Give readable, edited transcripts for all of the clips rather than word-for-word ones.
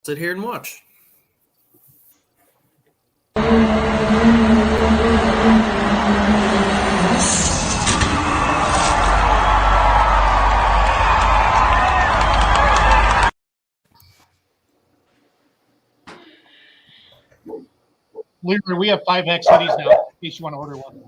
Sit here and watch. We have 5X hoodies now, in case you want to order one.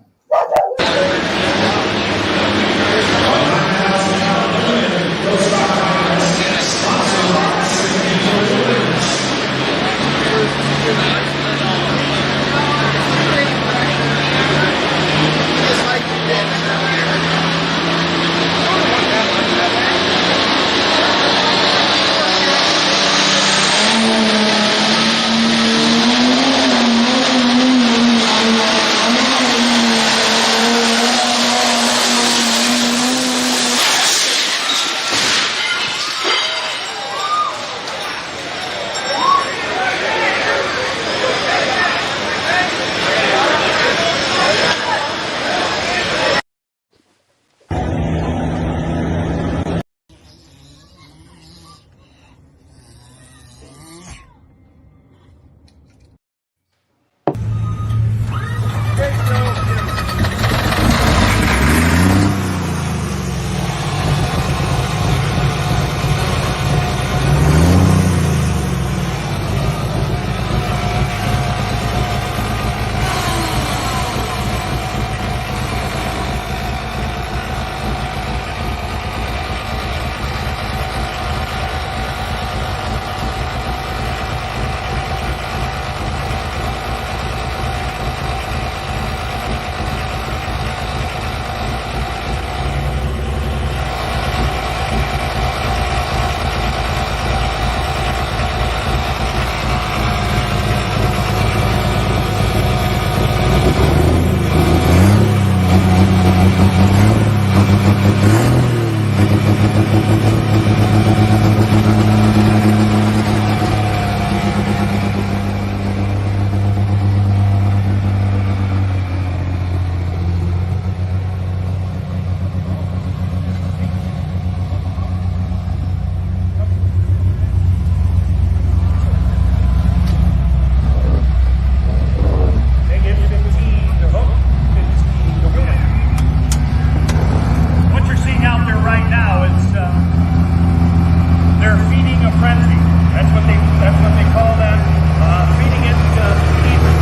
What you're seeing out there right now is they're feeding a frenzy. That's what they call that. Feeding it even.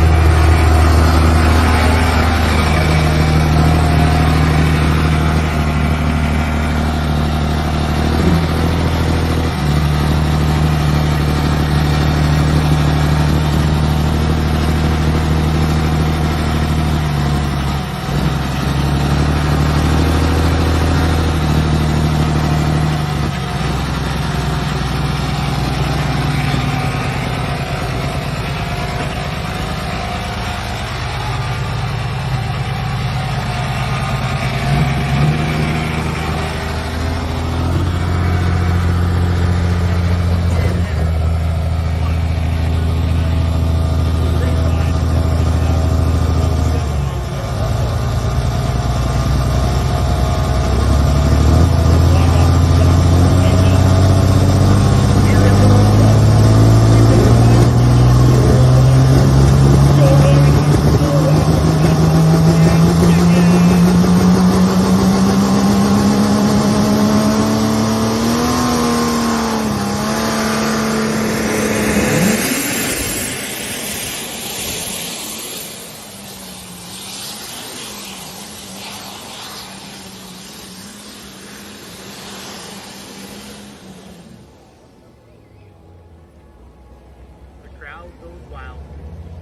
Crowd goes wild.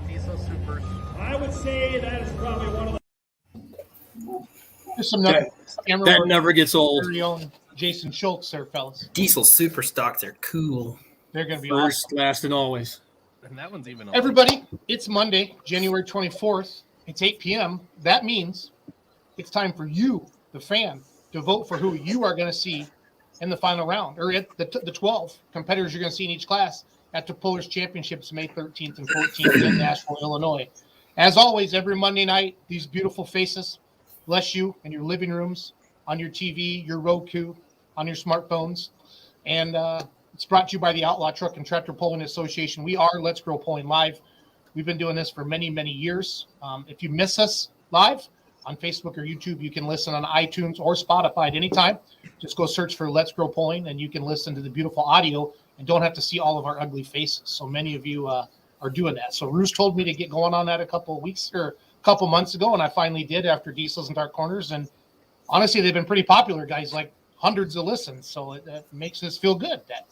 Diesel Supers. I would say that is probably one of the. Just some That never gets old. very own Jason Schultz there, fellas. Diesel super stocks are cool. They're going to be First, awesome. last, and always. And that one's even Everybody, it's Monday, January 24th. It's 8 p.m. That means it's time for you, the fan, to vote for who you are going to see in the final round, or at the 12 competitors you're going to see in each class at the Pullers Championships May 13th and 14th in Nashville, Illinois. As always, every Monday night, these beautiful faces bless you in your living rooms, on your TV, your Roku, on your smartphones. And It's brought to you by the Outlaw Truck and Tractor Pulling Association. We are Let's Grow Pulling Live. We've been doing this for many, many years. If you miss us live on Facebook or YouTube, you can listen on iTunes or Spotify at any time. Just go search for Let's Grow Pulling, and you can listen to the beautiful audio and don't have to see all of our ugly faces. So many of you are doing that. So Roos told me to get going on that a couple months ago, and I finally did after Diesels and Dark Corners. And honestly, they've been pretty popular, guys, like hundreds of listens. So it makes us feel good that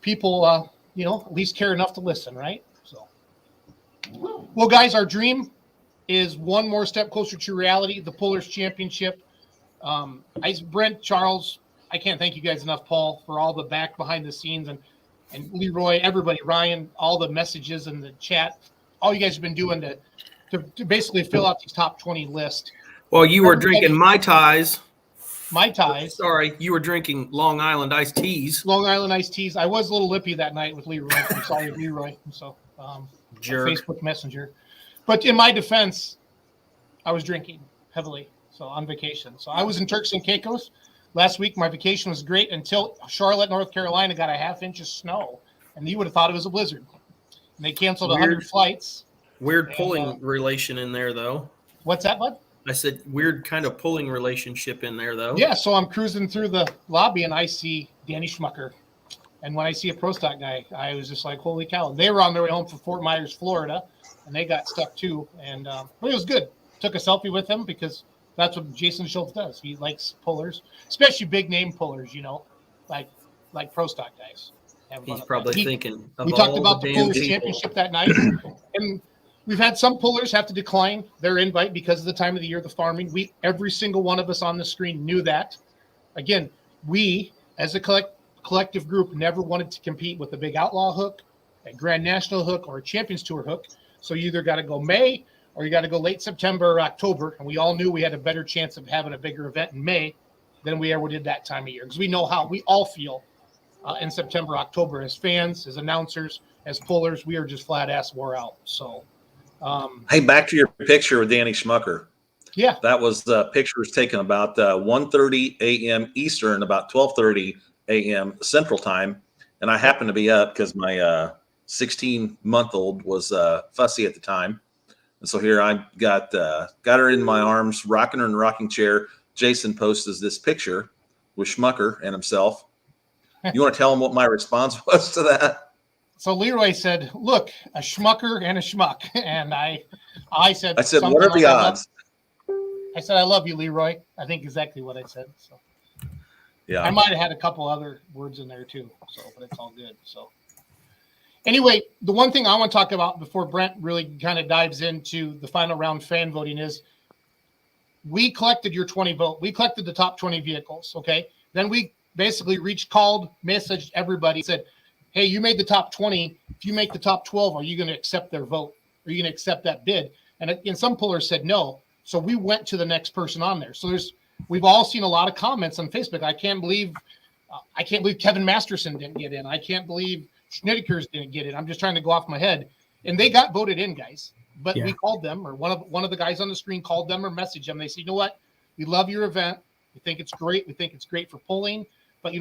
people, at least care enough to listen, right? So, well, guys, our dream is one more step closer to reality, the Pullers Championship. Brent, Charles, I can't thank you guys enough, Paul, for all the back behind the scenes, and Leroy, everybody, Ryan, all the messages in the chat, all you guys have been doing to basically fill out these top 20 list. Well, you were drinking Mai Tais. Mai Tais. Sorry, you were drinking Long Island iced teas. Long Island iced teas. I was a little lippy that night with Leroy. I'm sorry, Leroy. So, Facebook Messenger. But in my defense, I was drinking heavily, so on vacation. So I was in Turks and Caicos last week. My vacation was great until Charlotte, North Carolina got a half-inch of snow, and you would have thought it was a blizzard. And they canceled 100 flights. Weird pulling relation in there, though. What's that, bud? I said weird kind of pulling relationship in there, though. Yeah, so I'm cruising through the lobby, and I see Danny Schmucker. And when I see a Pro Stock guy, I was just like, holy cow. They were on their way home from Fort Myers, Florida, and they got stuck too. And but it was good. Took a selfie with him because that's what Jason Schultz does. He likes pullers, especially big name pullers, like Pro Stock guys. He's probably thinking of we talked about the Pullers Championship that night. And we've had some pullers have to decline their invite because of the time of the year, the farming. Every single one of us on the screen knew that. Again, we, as a collective group, never wanted to compete with a big outlaw hook, a Grand National hook, or a Champions Tour hook. So you either got to go May or you got to go late September or October. And we all knew we had a better chance of having a bigger event in May than we ever did that time of year. Because we know how we all feel in September, October as fans, as announcers, as pullers. We are just flat ass wore out. So, hey, back to your picture with Danny Schmucker. Yeah. That was the picture was taken about 1:30 a.m. Eastern, about 12:30 a.m. Central Time. And I happened to be up because my 16-month-old was fussy at the time. And so here I got her in my arms, rocking her in the rocking chair. Jason posts this picture with Schmucker and himself. You want to tell him what my response was to that? So Leroy said, look, a Schmucker and a Schmuck. And I said, what are the odds? I said, I love you, Leroy. I think exactly what I said. So yeah, I might have had a couple other words in there too. So, but it's all good. So anyway, the one thing I want to talk about before Brent really kind of dives into the final round fan voting is we collected your 20 vote. We collected the top 20 vehicles. Okay. Then we basically messaged everybody, said, hey, you made the top 20. If you make the top 12, are you going to accept their vote? Are you going to accept that bid? And some pullers said no. So we went to the next person on there. So we've all seen a lot of comments on Facebook. I can't believe Kevin Masterson didn't get in. I can't believe Schnittikers didn't get in. I'm just trying to go off my head. And they got voted in, guys. But we called them, or one of the guys on the screen called them or messaged them. They said, you know what? We love your event. We think it's great. We think it's great for pulling. But,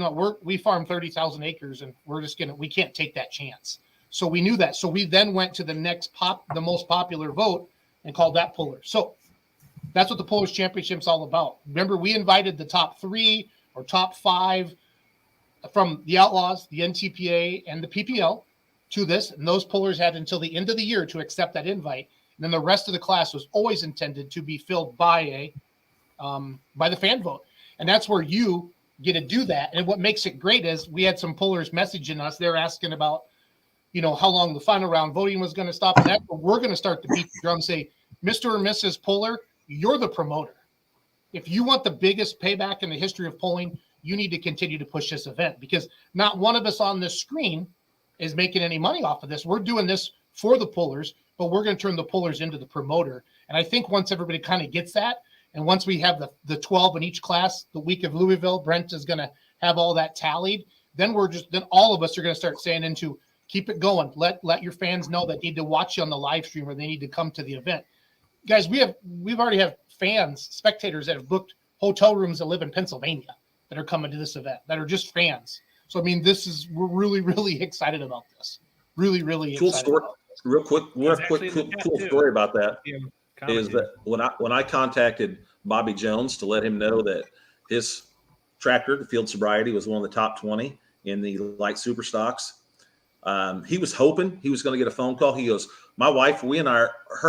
we farm 30,000 acres, and we can't take that chance. So we knew that. So we then went to the the most popular vote and called that puller. So that's what the Pullers Championship's all about. Remember, we invited the top 3 or top 5 from the Outlaws, the NTPA, and the PPL to this. And those pullers had until the end of the year to accept that invite. And then the rest of the class was always intended to be filled by the fan vote. And that's where you get to do that. And what makes it great is we had some pullers messaging us. They're asking about, how long the final round voting was going to stop. And that's where we're going to start to beat the drum and say, Mr. or Mrs. Puller, you're the promoter. If you want the biggest payback in the history of polling, you need to continue to push this event, because not one of us on this screen is making any money off of this. We're doing this for the pullers, but we're going to turn the pullers into the promoter. And I think once everybody kind of gets that, and once we have the 12 in each class, the week of Louisville, Brent is going to have all that tallied. Then then all of us are going to start saying keep it going. Let your fans know that they need to watch you on the live stream, or they need to come to the event. Guys, we've already have fans, spectators that have booked hotel rooms that live in Pennsylvania that are coming to this event, that are just fans. So, I mean, we're really, really excited about this. Really, really Cool excited story. about this. Real quick, actually in the chat, cool too. story about that See him is commenting. that when I contacted Bobby Jones to let him know that his tractor, the Field Sobriety, was one of the top 20 in the light super stocks. He was hoping he was going to get a phone call. He goes, "My wife, her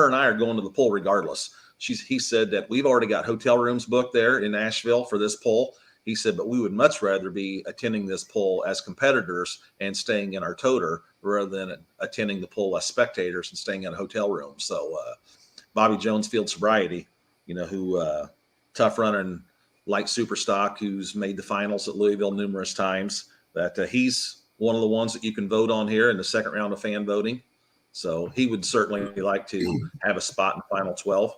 and I are going to the poll regardless." He said that we've already got hotel rooms booked there in Nashville for this poll. He said, but we would much rather be attending this poll as competitors and staying in our toter rather than attending the poll as spectators and staying in a hotel room. So Bobby Jones, Field Sobriety, who tough running light super stock, who's made the finals at Louisville numerous times, that he's one of the ones that you can vote on here in the second round of fan voting. So he would certainly like to have a spot in final 12.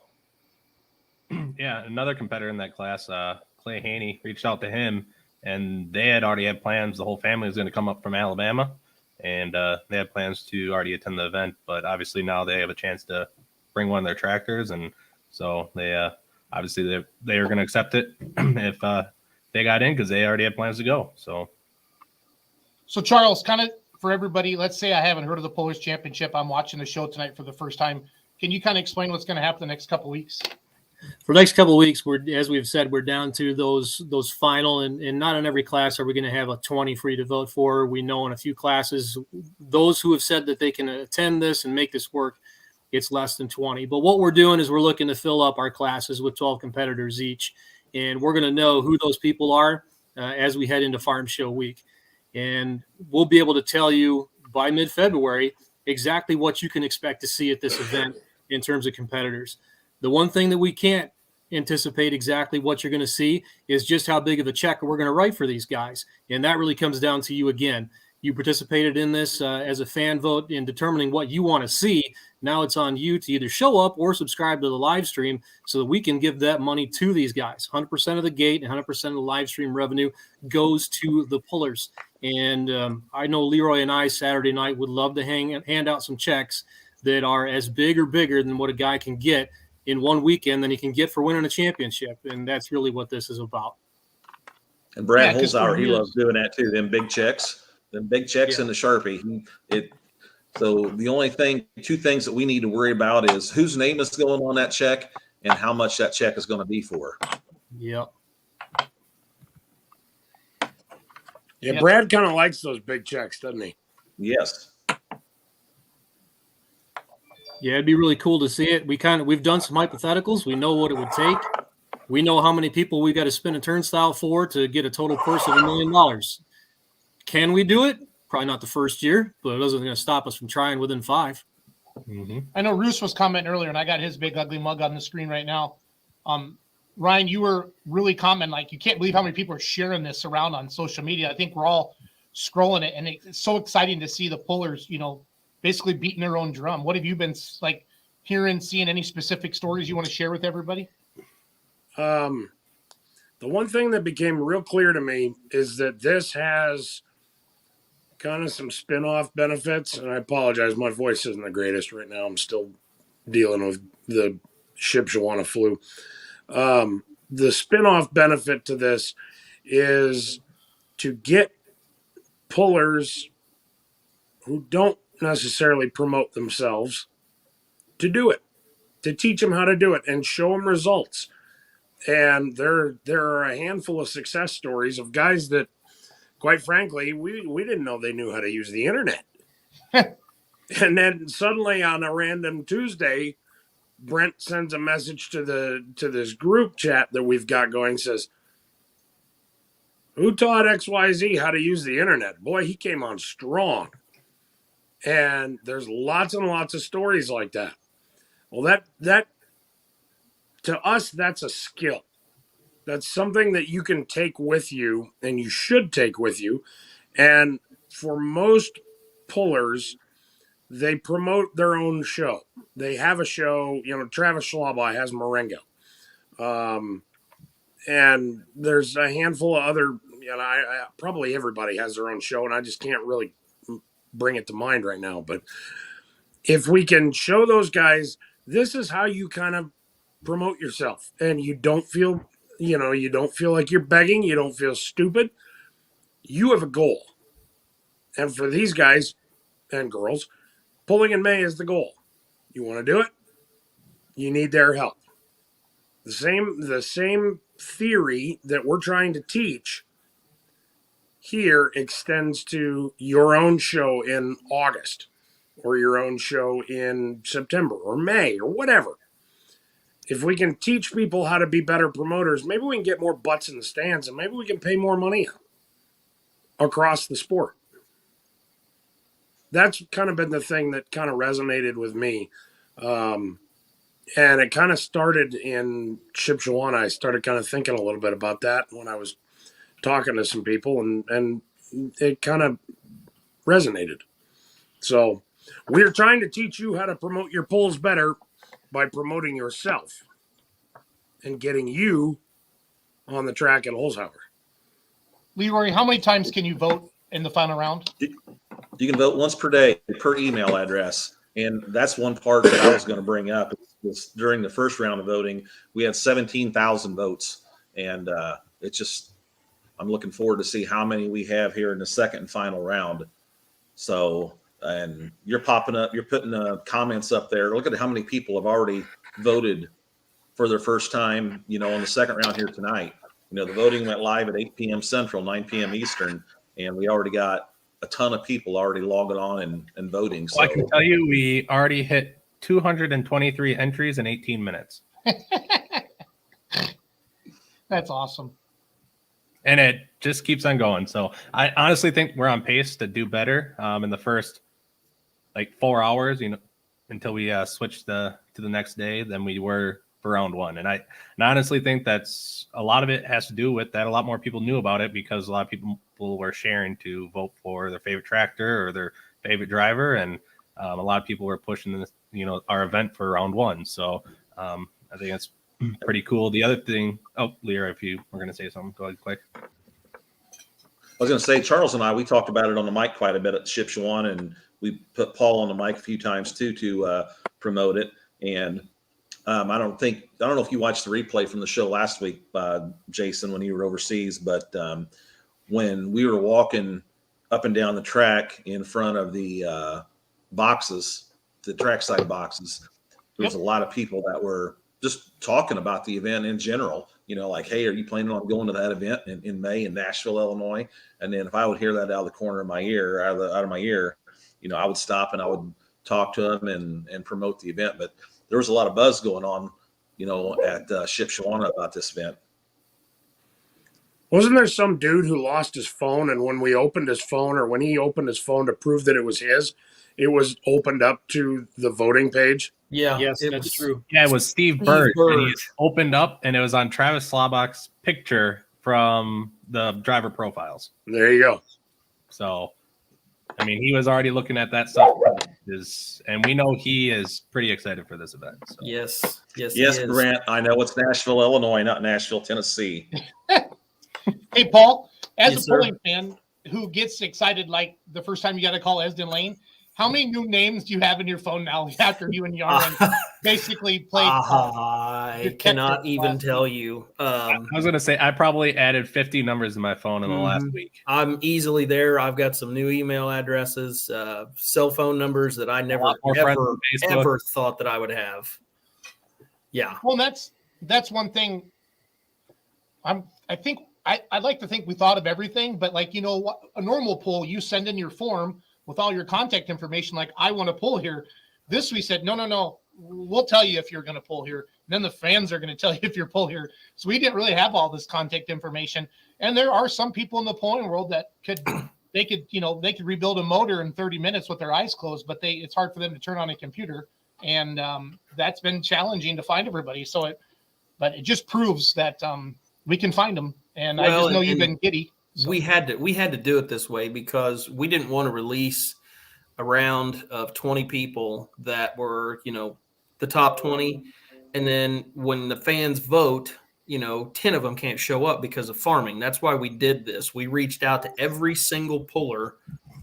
Yeah, another competitor in that class, Clay Haney, reached out to him, and they had already had plans. The whole family was going to come up from Alabama, and they had plans to already attend the event. But obviously now they have a chance to bring one of their tractors, and so they obviously they are going to accept it if they got in because they already had plans to go. So Charles, kind of for everybody, let's say I haven't heard of the Polish Championship. I'm watching the show tonight for the first time. Can you kind of explain what's going to happen the next couple of weeks? For the next couple of weeks, as we've said, we're down to those final, and not in every class are we going to have a 20 free to vote for. We know in a few classes, those who have said that they can attend this and make this work, it's less than 20. But what we're doing is we're looking to fill up our classes with 12 competitors each, and we're going to know who those people are as we head into Farm Show Week. And we'll be able to tell you by mid-February exactly what you can expect to see at this event in terms of competitors. The one thing that we can't anticipate exactly what you're going to see is just how big of a check we're going to write for these guys. And that really comes down to you again. You participated in this as a fan vote in determining what you want to see. Now it's on you to either show up or subscribe to the live stream so that we can give that money to these guys. 100% of the gate and 100% of the live stream revenue goes to the pullers. And I know Leroy and I Saturday night would love to hand out some checks that are as big or bigger than what a guy can get in one weekend than he can get for winning a championship. And that's really what this is about. And Brad Holzhauer, he loves doing that too. Them big checks in the Sharpie. So the only two things that we need to worry about is whose name is going on that check and how much that check is going to be for. Yep. Yeah, Brad kind of likes those big checks, doesn't he? Yes. Yeah, it'd be really cool to see it. We've done some hypotheticals. We know what it would take. We know how many people we got to spin a turnstile for to get a total purse of $1 million. Can we do it? Probably not the first year, but it isn't going to stop us from trying within 5. mm-hmm. I know Roos was commenting earlier, and I got his big ugly mug on the screen right now. Ryan, you were really commenting like you can't believe how many people are sharing this around on social media. I think we're all scrolling it, and it's so exciting to see the pullers, basically beating their own drum. What have you been like hearing, seeing? Any specific stories you want to share with everybody? The one thing that became real clear to me is that this has kind of some spin-off benefits, and I apologize, my voice isn't the greatest right now. I'm still dealing with the Shipshawana flu. The spin-off benefit to this is to get pullers who don't necessarily promote themselves to do it, to teach them how to do it and show them results. And there are a handful of success stories of guys that, quite frankly, we didn't know they knew how to use the internet. And then suddenly on a random Tuesday, Brent sends a message to this group chat that we've got going, says, "Who taught XYZ how to use the internet?" Boy, he came on strong. And there's lots and lots of stories like that. Well, that to us, that's a skill. That's something that you can take with you, and you should take with you. And for most pullers, they promote their own show. They have a show. Travis Schlabach has Marengo. And there's a handful of other, probably everybody has their own show, and I just can't really bring it to mind right now. But if we can show those guys, this is how you kind of promote yourself, and you don't feel like you're begging. You don't feel stupid. You have a goal. And for these guys and girls, pulling in May is the goal. You want to do it? You need their help. The same theory that we're trying to teach here extends to your own show in August or your own show in September or May or whatever. If we can teach people how to be better promoters, maybe we can get more butts in the stands and maybe we can pay more money across the sport. That's kind of been the thing that kind of resonated with me. And it kind of started in Shipshewana. I started kind of thinking a little bit about that when I was talking to some people, and it kind of resonated. So we're trying to teach you how to promote your pulls better by promoting yourself and getting you on the track at Holzhauer. Leroy, how many times can you vote in the final round? You can vote once per day per email address. And that's one part that I was going to bring up. Was during the first round of voting, we had 17,000 votes. And it's just, I'm looking forward to see how many we have here in the second and final round. So, and you're popping up, you're putting comments up there. Look at how many people have already voted for their first time, you know, on the second round here tonight. You know, the voting went live at 8 p.m. Central, 9 p.m. Eastern, and we already got a ton of people already logging on and voting. So well, I can tell you we already hit 223 entries in 18 minutes. That's awesome. And it just keeps on going. So I honestly think we're on pace to do better in the first like 4 hours, you know, until we switch to the next day than we were for round one. And I honestly think that's a lot of it has to do with that. A lot more people knew about it because a lot of people were sharing to vote for their favorite tractor or their favorite driver. And a lot of people were pushing this, you know, our event for round one. So I think it's pretty cool. The other thing, Lear, if you were going to say something, go ahead quick. I was going to say, Charles and I, we talked about it on the mic quite a bit at Shipshewana, and we put Paul on the mic a few times too to promote it. And I don't know if you watched the replay from the show last week, Jason, when you were overseas, but when we were walking up and down the track in front of the boxes, the trackside boxes, there was a lot of people that were just talking about the event in general, you know, like, hey, are you planning on going to that event in May in Nashville, Illinois? And then if I would hear that out of the corner of my ear, out of my ear, you know, I would stop and I would talk to them and promote the event. But there was a lot of buzz going on, you know, at Shipshewana about this event. Wasn't there some dude who lost his phone, and when we opened his phone, or when he opened his phone to prove that it was his, it was opened up to the voting page? Yeah, Yes, that's true. Yeah, it was Steve Bird. And he opened up, and it was on Travis Slabach's picture from the driver profiles. There you go. So, I mean, he was already looking at that stuff, and we know he is pretty excited for this event. So. Yes, Grant. I know it's Nashville, Illinois, not Nashville, Tennessee. Hey, Paul, as Yes, a polling fan who gets excited like the first time you got to call Esden Lane, how many new names do you have in your phone now after you and Yarn basically played? I cannot even tell you. I was going to say, I probably added 50 numbers in my phone in the last week. I'm easily there. I've got some new email addresses, cell phone numbers that I never, ever thought that I would have. Yeah. Well, that's one thing. I'd like to think we thought of everything, but like, you know, a normal poll, you send in your form with all your contact information, like, I want to pull here. This, we said, no, we'll tell you if you're going to pull here. And then the fans are going to tell you if you're pull here. So we didn't really have all this contact information. And there are some people in the polling world that could rebuild a motor in 30 minutes with their eyes closed, but it's hard for them to turn on a computer. And that's been challenging to find everybody. But it just proves that we can find them. And I just know you've been giddy. So. We had to do it this way because we didn't want to release a round of 20 people that were, you know, the top 20. And then when the fans vote, you know, 10 of them can't show up because of farming. That's why we did this. We reached out to every single puller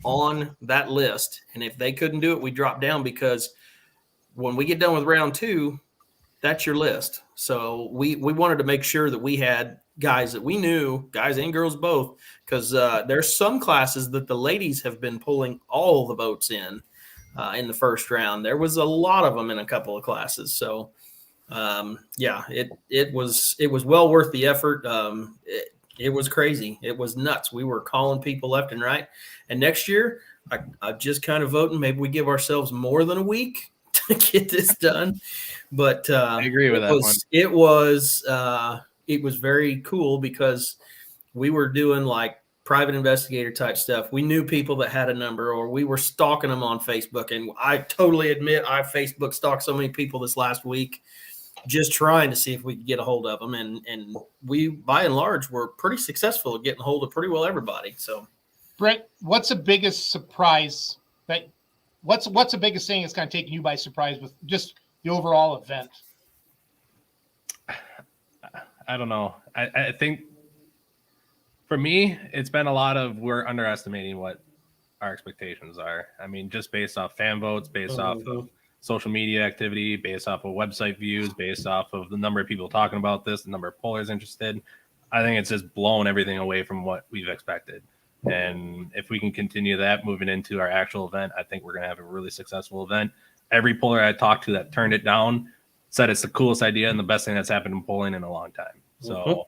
on that list. And if they couldn't do it, we dropped down, because when we get done with round 2, that's your list. So we wanted to make sure that we had guys that we knew, guys and girls both, because there's some classes that the ladies have been pulling all the votes in the first round. There was a lot of them in a couple of classes. So yeah, it was well worth the effort. It was crazy. It was nuts. We were calling people left and right. And next year, I just kind of voting. Maybe we give ourselves more than a week to get this done. But I agree with that one. It was very cool because we were doing like private investigator type stuff. We knew people that had a number, or we were stalking them on Facebook. And I totally admit I Facebook stalked so many people this last week, just trying to see if we could get a hold of them. And we, by and large, were pretty successful at getting a hold of pretty well everybody. So, Brent, what's the biggest surprise what's the biggest thing that's kind of taken you by surprise with just the overall event? I don't know. I think for me, it's been a lot of we're underestimating what our expectations are. I mean, just based off fan votes, based off of social media activity, based off of website views, based off of the number of people talking about this, the number of pullers interested. I think it's just blown everything away from what we've expected. And if we can continue that moving into our actual event, I think we're going to have a really successful event. Every puller I talked to that turned it down said it's the coolest idea and the best thing that's happened in polling in a long time. So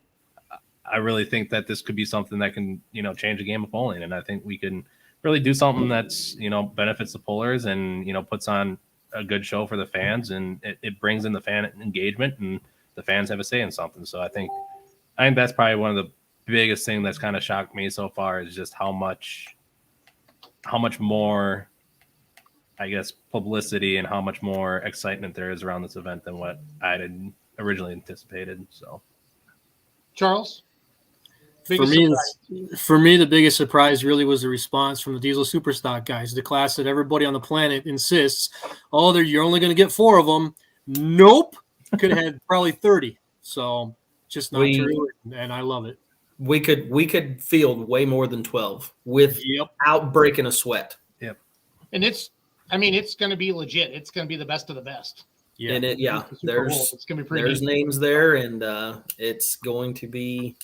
I really think that this could be something that can, change the game of polling. And I think we can really do something that's, benefits the pullers and, puts on a good show for the fans, and it brings in the fan engagement, and the fans have a say in something. So I think that's probably one of the biggest thing that's kind of shocked me so far is just how much more, I guess, publicity and how much more excitement there is around this event than what I had originally anticipated. So, Charles? For me, the biggest surprise really was the response from the Diesel Superstock guys, the class that everybody on the planet insists, you're only going to get 4 of them. Nope. Could have had probably 30. So just not true. And I love it. We could field way more than 12 without breaking a sweat. Yep. And it's going to be legit. It's going to be the best of the best. Yeah. And it's going to be pretty there's neat. names there, and it's going to be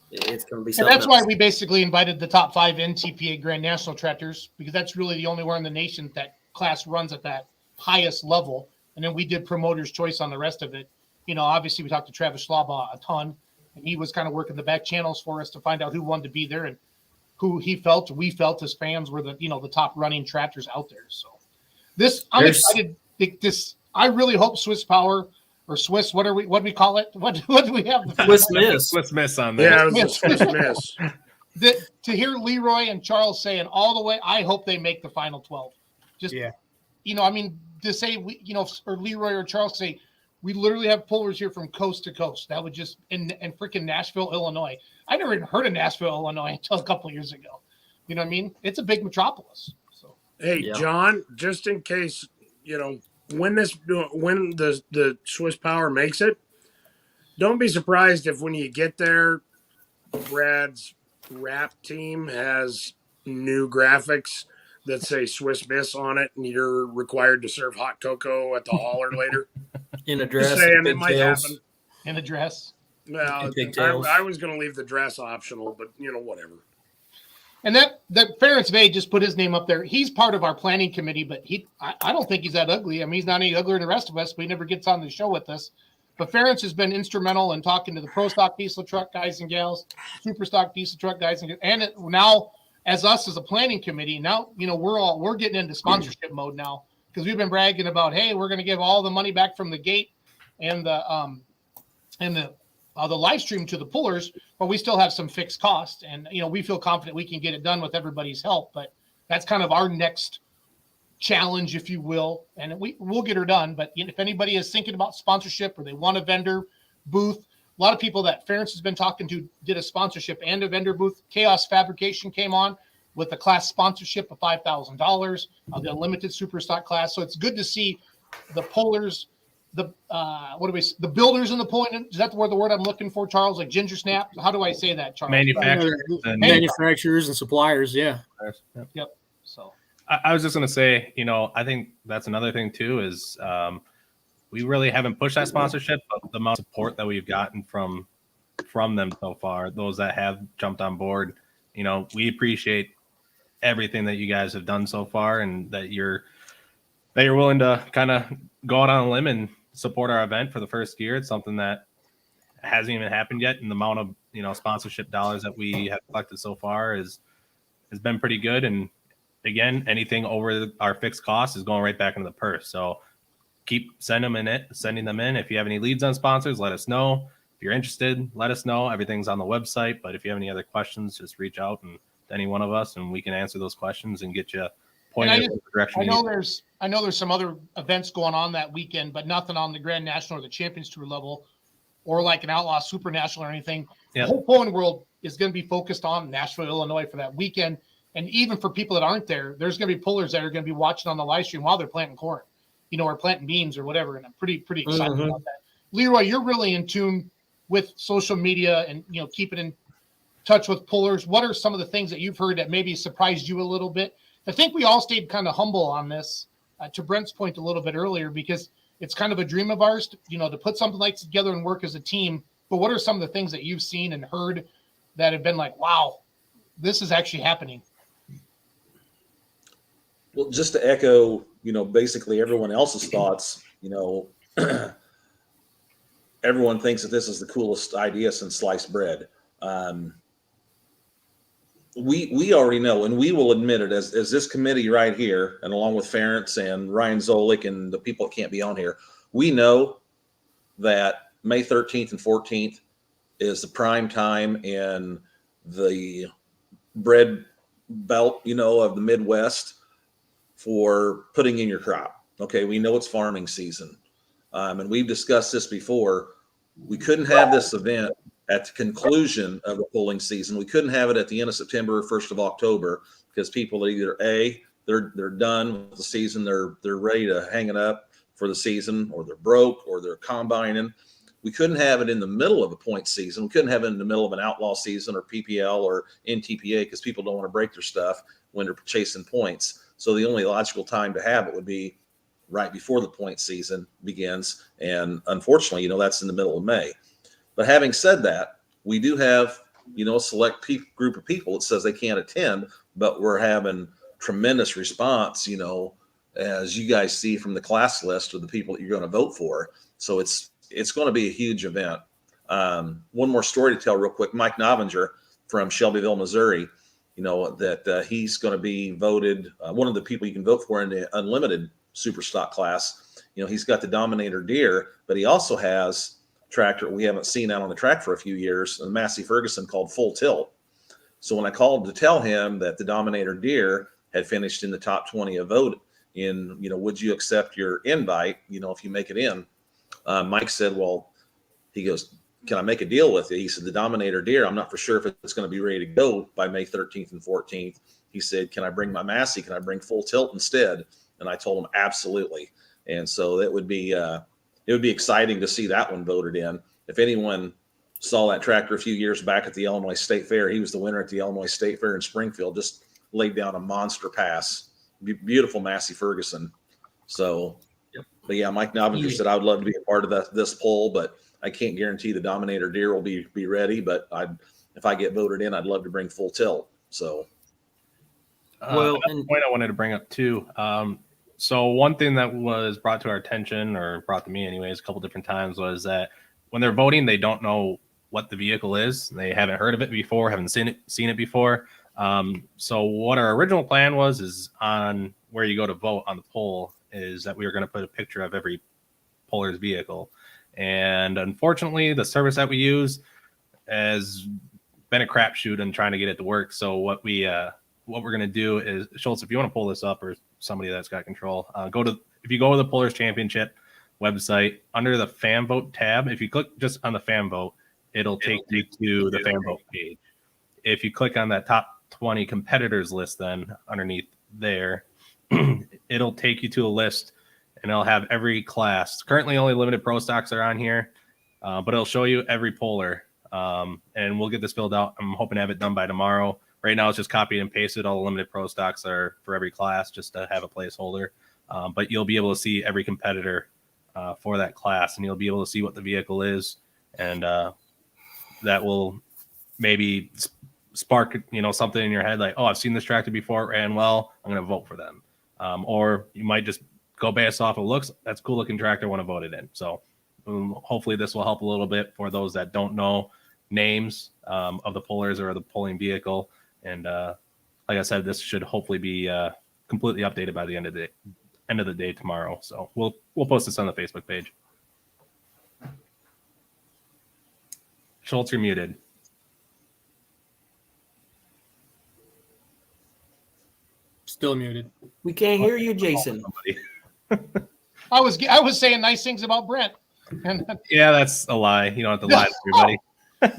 something. And that's why we basically invited the top 5 NTPA Grand National tractors, because that's really the only one in the nation that class runs at that highest level. And then we did promoter's choice on the rest of it. Obviously we talked to Travis Schlaba a ton, and he was kind of working the back channels for us to find out who wanted to be there and who we felt as fans were the top running tractors out there. So I'm excited. I really hope Swiss Power or Swiss, what do we call it? What do we have? Swiss Miss on there. Yeah, it was a Swiss Miss. To hear Leroy and Charles saying all the way, I hope they make the final 12. To say or Leroy or Charles say, we literally have pullers here from coast to coast. That would just in freaking Nashville, Illinois. I never even heard of Nashville, Illinois until a couple of years ago. You know what I mean? It's a big metropolis. So hey, John, just in case when the Swiss Power makes it, don't be surprised if when you get there, Brad's rap team has new graphics that say Swiss Miss on it, and you're required to serve hot cocoa at the hauler later. In a dress. Just saying, it might happen. In a dress. Well, I was going to leave the dress optional, but whatever. And that Ference Bay just put his name up there. He's part of our planning committee, but I don't think he's that ugly. I mean, he's not any uglier than the rest of us, but he never gets on the show with us. But Ference has been instrumental in talking to the pro stock diesel truck guys and gals, super stock diesel truck guys, and now as us as a planning committee, now we're getting into sponsorship mode now, because we've been bragging about, hey, we're going to give all the money back from the gate and the live stream to the pullers, but we still have some fixed costs, and we feel confident we can get it done with everybody's help. But that's kind of our next challenge, if you will, and we'll get her done. But if anybody is thinking about sponsorship or they want a vendor booth, a lot of people that Ference has been talking to did a sponsorship and a vendor booth. Chaos Fabrication came on with a class sponsorship of $5,000 of the limited super stock class. So it's good to see the pullers, the builders in the point. Is that the word I'm looking for, Charles? Like Ginger Snap? How do I say that, Charles? Manufacturers and suppliers. Yeah. Yep. So I was just going to say, I think that's another thing too, is we really haven't pushed that sponsorship, but the amount of support that we've gotten from from them so far, those that have jumped on board. You know, we appreciate everything that you guys have done so far, and that you're willing to kind of go out on a limb and support our event for the first year. It's something that hasn't even happened yet, and the amount of, you know, sponsorship dollars that we have collected so far has been pretty good. And again, anything over our fixed cost is going right back into the purse. So keep sending them in. If you have any leads on sponsors, let us know. If you're interested, let us know. Everything's on the website. But if you have any other questions, just reach out to any one of us, and we can answer those questions and get you pointed in the direction. I know there's some other events going on that weekend, but nothing on the Grand National or the Champions Tour level, or like an Outlaw Super National or anything. Yep. The whole pulling world is going to be focused on Nashville, Illinois for that weekend. And even for people that aren't there, there's going to be pullers that are going to be watching on the live stream while they're planting corn, you know, or planting beans or whatever. And I'm pretty excited about that. Leroy, you're really in tune with social media and, you know, keeping in touch with pullers. What are some of the things that you've heard that maybe surprised you a little bit? I think we all stayed kind of humble on this, to Brent's point a little bit earlier, because it's kind of a dream of ours, to put something like together and work as a team. But what are some of the things that you've seen and heard that have been like, wow, this is actually happening? Well, just to echo, basically everyone else's thoughts, everyone thinks that this is the coolest idea since sliced bread. We already know, and we will admit it as this committee right here, and along with Ferentz and Ryan Zolik and the people that can't be on here, we know that May 13th and 14th is the prime time in the bread belt, of the Midwest for putting in your crop. Okay, we know it's farming season. And we've discussed this before. We couldn't have this event at the conclusion of the pulling season. We couldn't have it at the end of September or 1st of October, because people are either they're done with the season, they're ready to hang it up for the season, or they're broke, or they're combining. We couldn't have it in the middle of a point season. We couldn't have it in the middle of an outlaw season or PPL or NTPA, because people don't want to break their stuff when they're chasing points. So the only logical time to have it would be right before the point season begins. And unfortunately, that's in the middle of May. But having said that, we do have, a select group of people that says they can't attend, but we're having tremendous response, as you guys see from the class list of the people that you're going to vote for. So it's going to be a huge event. One more story to tell real quick. Mike Novinger from Shelbyville, Missouri, that he's going to be voted one of the people you can vote for in the unlimited super stock class. He's got the Dominator deer, but he also has tractor we haven't seen out on the track for a few years, a Massey Ferguson called Full Tilt. So when I called to tell him that the Dominator deer had finished in the top 20 of vote in, would you accept your invite, if you make it in, Mike said, well, he goes, can I make a deal with you? He said, the Dominator deer, I'm not for sure if it's going to be ready to go by May 13th and 14th. He said, can I bring my Massey? Can I bring Full Tilt instead? And I told him, absolutely. And so that would be, it would be exciting to see that one voted in. If anyone saw that tractor a few years back at the Illinois State Fair, he was the winner at the Illinois State Fair in Springfield, just laid down a monster pass. Beautiful Massey Ferguson. So, but yeah, Mike Novinger said, I would love to be a part of this poll, but I can't guarantee the Dominator deer will be ready. But if I get voted in, I'd love to bring Full Tilt. So, another point I wanted to bring up too. So one thing that was brought to our attention, or brought to me anyways, a couple different times, was that when they're voting, they don't know what the vehicle is. They haven't heard of it before, haven't seen it before. So what our original plan is on where you go to vote on the poll is that we were going to put a picture of every puller's vehicle. And unfortunately, the service that we use has been a crapshoot in trying to get it to work. So what we're going to do is, Schultz, if you want to pull this up, or somebody that's got control, if you go to the Pullers Championship website, under the fan vote tab, if you click just on the fan vote, it'll take you to the fan vote page. If you click on that top 20 competitors list, then underneath there, it'll take you to a list, and it'll have every class. Currently only limited pro stocks are on here, but it'll show you every puller, and we'll get this filled out. I'm hoping to have it done by tomorrow. Right now, it's just copied and pasted. All the limited pro stocks are for every class, just to have a placeholder. But you'll be able to see every competitor for that class, and you'll be able to see what the vehicle is. And that will maybe spark, something in your head like, oh, I've seen this tractor before, it ran well, I'm going to vote for them. Or you might just go based off of looks. That's a cool looking tractor, I want to vote it in. So hopefully this will help a little bit for those that don't know names of the pullers or the pulling vehicle. And like I said, this should hopefully be completely updated by the end of the day tomorrow. So we'll post this on the Facebook page. Schultz, you're muted. Still muted. We can't hear you, Jason. I was saying nice things about Brent. And Yeah, that's a lie. You don't have to lie to everybody.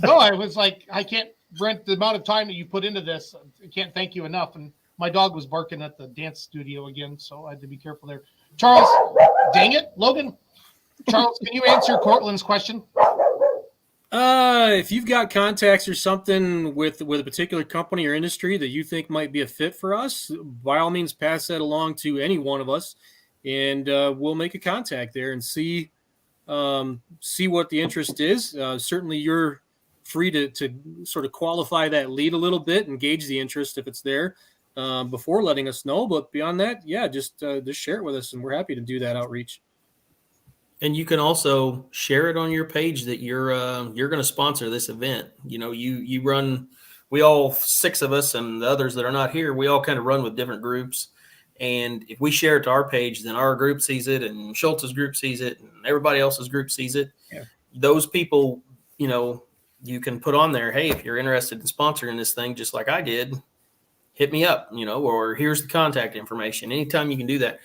no, I was like, I can't, Brent, the amount of time that you put into this, I can't thank you enough. And my dog was barking at the dance studio again, so I had to be careful there. Charles, dang it, Logan. Charles, can you answer Cortland's question? If you've got contacts or something with a particular company or industry that you think might be a fit for us, by all means, pass that along to any one of us, and we'll make a contact there and see what the interest is. Certainly, you're free to sort of qualify that lead a little bit and gauge the interest if it's there before letting us know. But beyond that, yeah, just share it with us, and we're happy to do that outreach. And you can also share it on your page that you're going to sponsor this event. You run. We all 6 of us and the others that are not here, we all kind of run with different groups. And if we share it to our page, then our group sees it, and Schultz's group sees it, and everybody else's group sees it. Yeah. Those people, you can put on there, hey, if you're interested in sponsoring this thing, just like I did, hit me up, or here's the contact information. Anytime you can do that.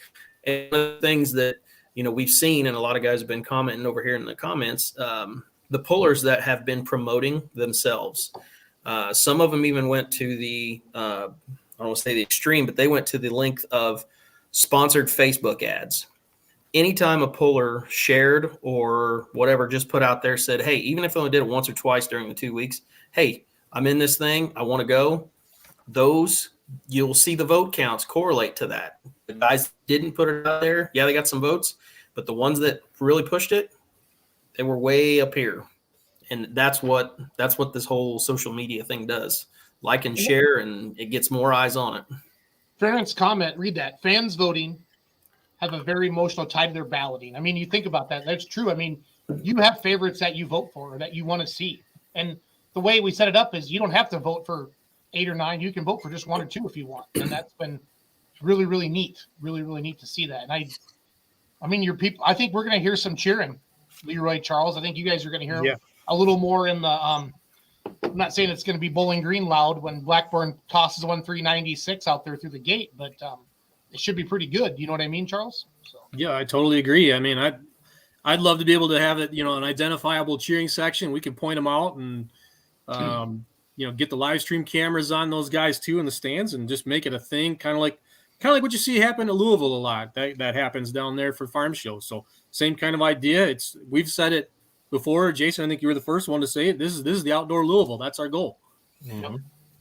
And one of the things that, we've seen, and a lot of guys have been commenting over here in the comments, the pullers that have been promoting themselves. Some of them even went to the, I don't want to say the extreme, but they went to the length of sponsored Facebook ads. Anytime a puller shared or whatever, just put out there, said, hey, even if I only did it once or twice during the 2 weeks, hey, I'm in this thing, I want to go. Those, you'll see the vote counts correlate to that. The guys didn't put it out there. Yeah, they got some votes, but the ones that really pushed it, they were way up here. And that's what this whole social media thing does. Like and share, and it gets more eyes on it. Ferent's comment, read that. Fans voting have a very emotional tie to their balloting. I mean, you think about that. That's true. I mean, you have favorites that you vote for or that you want to see. And the way we set it up is you don't have to vote for 8 or 9. You can vote for just 1 or 2 if you want. And that's been really, really neat. Really, really neat to see that. And I mean, your people, I think we're going to hear some cheering, Leroy, Charles. I think you guys are going to hear a little more in the, I'm not saying it's going to be Bowling Green loud when Blackburn tosses 396 out there through the gate, but it should be pretty good. You know what I mean, Charles? So. Yeah, I totally agree. I mean, I'd love to be able to have it, an identifiable cheering section. We can point them out and, get the live stream cameras on those guys too in the stands and just make it a thing, kind of like what you see happen at Louisville a lot. That happens down there for farm shows. So same kind of idea. We've said it before, Jason. I think you were the first one to say it. This is the outdoor Louisville. That's our goal. Mm-hmm.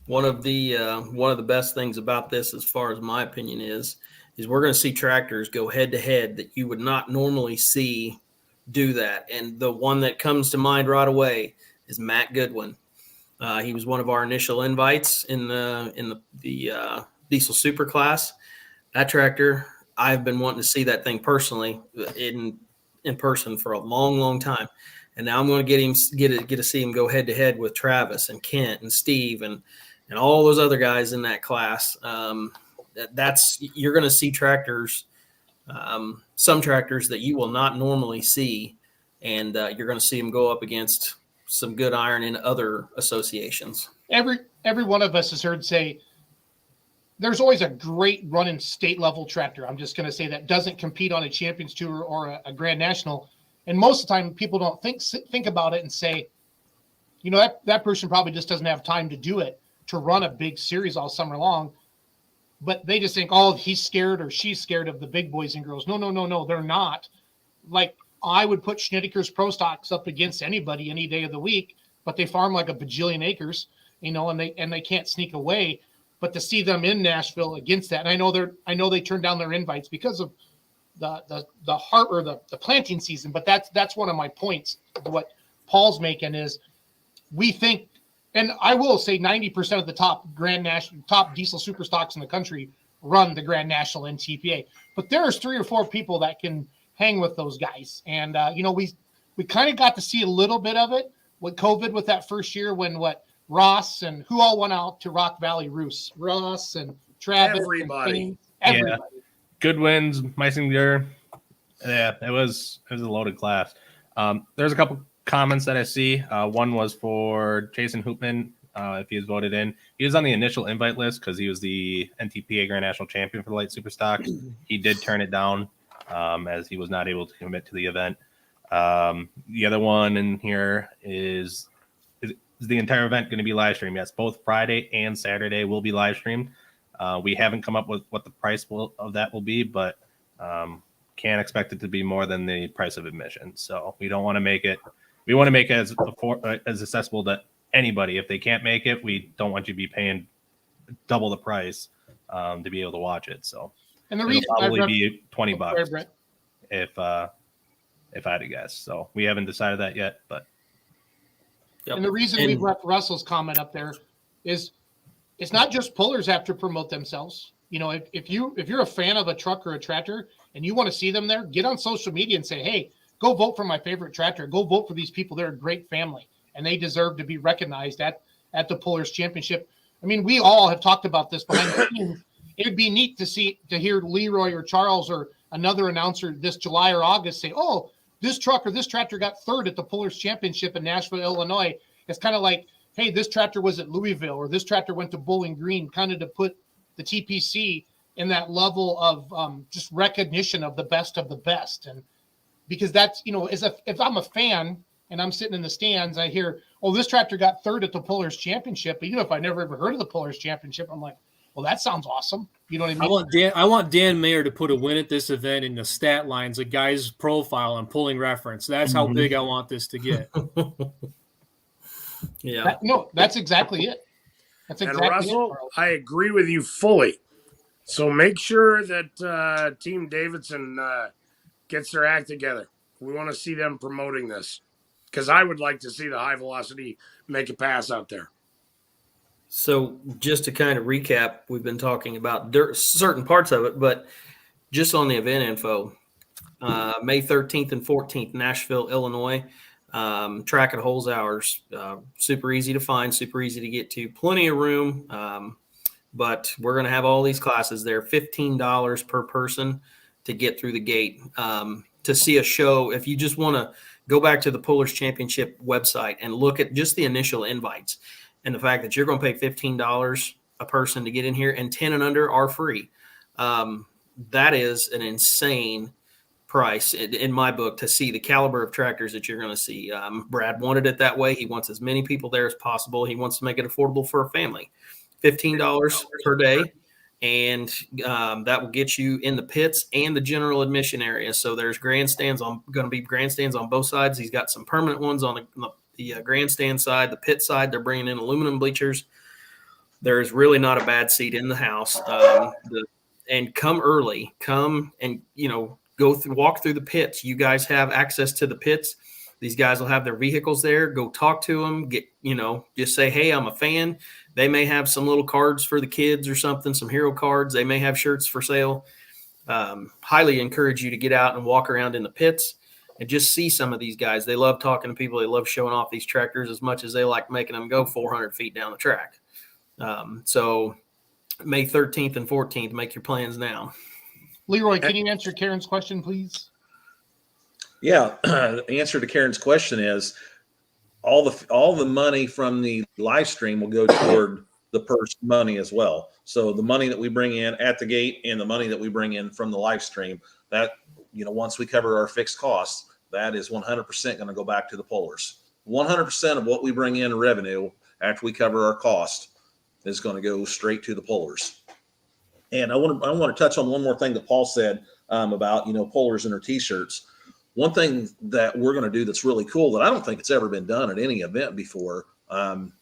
One of the best things about this, as far as my opinion is we're going to see tractors go head to head that you would not normally see do that. And the one that comes to mind right away is Matt Goodwin. He was one of our initial invites in the diesel super class. That tractor, I've been wanting to see that thing personally in person for a long, long time. And now I'm going to get to see him go head to head with Travis and Kent and Steve and all those other guys in that class. You're going to see tractors, some tractors that you will not normally see, and you're going to see them go up against some good iron in other associations. Every one of us has heard say there's always a great running state level tractor. I'm just going to say that doesn't compete on a Champions Tour or a Grand National. And most of the time people don't think about it and say, that person probably just doesn't have time to do it, to run a big series all summer long. But they just think, oh, he's scared or she's scared of the big boys and girls. No, they're not. Like, I would put Schneider's Pro Stocks up against anybody any day of the week, but they farm like a bajillion acres, and they can't sneak away. But to see them in Nashville against that, and I know they turned down their invites because of the heart or the planting season. But that's one of my points. What Paul's making is we think, and I will say 90% of the top diesel super stocks in the country run the Grand National and TPA. But there's 3 or 4 people that can hang with those guys. And, we kind of got to see a little bit of it with COVID with that first year when Ross and who all went out to Rock Valley Roost? Ross and Travis. Everybody. And everybody. Yeah. Goodwins, Meisinger. Yeah, it was a loaded class. There's a couple comments that I see. One was for Jason Hoopman, if he was voted in. He was on the initial invite list because he was the NTPA Grand National Champion for the light superstock. He did turn it down as he was not able to commit to the event. The other one in here is the entire event going to be live streamed? Yes, both Friday and Saturday will be live streamed. We haven't come up with what the price of that will be, but can't expect it to be more than the price of admission. So we don't want to make it. We want to make it as accessible to anybody. If they can't make it, we don't want you to be paying double the price to be able to watch it. So and the it'll reason probably be $20 if I had to guess. So we haven't decided that yet, but. Yep. And the reason we've left Russell's comment up there is it's not just pullers have to promote themselves. If you're a fan of a truck or a tractor and you want to see them there, get on social media and say, hey, go vote for my favorite tractor. Go vote for these people. They're a great family and they deserve to be recognized at the Pullers Championship. I mean, we all have talked about this behind the scenes. It would be neat to hear Leroy or Charles or another announcer this July or August say, oh, this truck or this tractor got third at the Pullers Championship in Nashville, Illinois. It's kind of like, hey, this tractor was at Louisville or this tractor went to Bowling Green, kind of to put the TPC in that level of just recognition of the best of the best. And because that's, if I'm a fan and I'm sitting in the stands, I hear, oh, this tractor got third at the Pullers Championship. But even if I never ever heard of the Pullers Championship, I'm like, well, that sounds awesome. You know what I mean? I want Dan Mayer to put a win at this event in the stat lines, a guy's profile and pulling reference. That's how big I want this to get. Yeah. That's exactly it. That's exactly and Russell, I agree with you fully. So make sure that Team Davidson gets their act together. We want to see them promoting this because I would like to see the high velocity make a pass out there. So just to kind of recap, we've been talking about certain parts of it, but just on the event info, May 13th and 14th, Nashville, Illinois, track and holes hours, super easy to find, super easy to get to, plenty of room. But we're going to have all these classes there, $15 per person to get through the gate. To see a show, if you just want to go back to the Pullers Championship website and look at just the initial invites and the fact that you're going to pay $15 a person to get in here and 10 and under are free. That is an insane price in my book to see the caliber of tractors that you're going to see. Brad wanted it that way. He wants as many people there as possible. He wants to make it affordable for a family. $15 per day, and that will get you in the pits and the general admission area. So there's going to be grandstands on both sides. He's got some permanent ones on the grandstand side, the pit side. They're bringing in aluminum bleachers. There's really not a bad seat in the house. And come early, come and walk through the pits. You guys have access to the pits. These guys will have their vehicles there. Go talk to them. Just say, hey, I'm a fan. They may have some little cards for the kids or something, some hero cards. They may have shirts for sale. Highly encourage you to get out and walk around in the pits and just see some of these guys. They love talking to people. They love showing off these tractors as much as they like making them go 400 feet down the track. So May 13th and 14th, make your plans now. Leroy, can you answer Karen's question, please? Yeah, the answer to Karen's question is all the money from the live stream will go toward the purse money as well. So the money that we bring in at the gate and the money that we bring in from the live stream, that once we cover our fixed costs, that is 100% going to go back to the pullers. 100% of what we bring in revenue after we cover our cost is going to go straight to the pullers. And I want to touch on one more thing that Paul said about pullers and their t-shirts. One thing that we're going to do that's really cool that I don't think it's ever been done at any event before,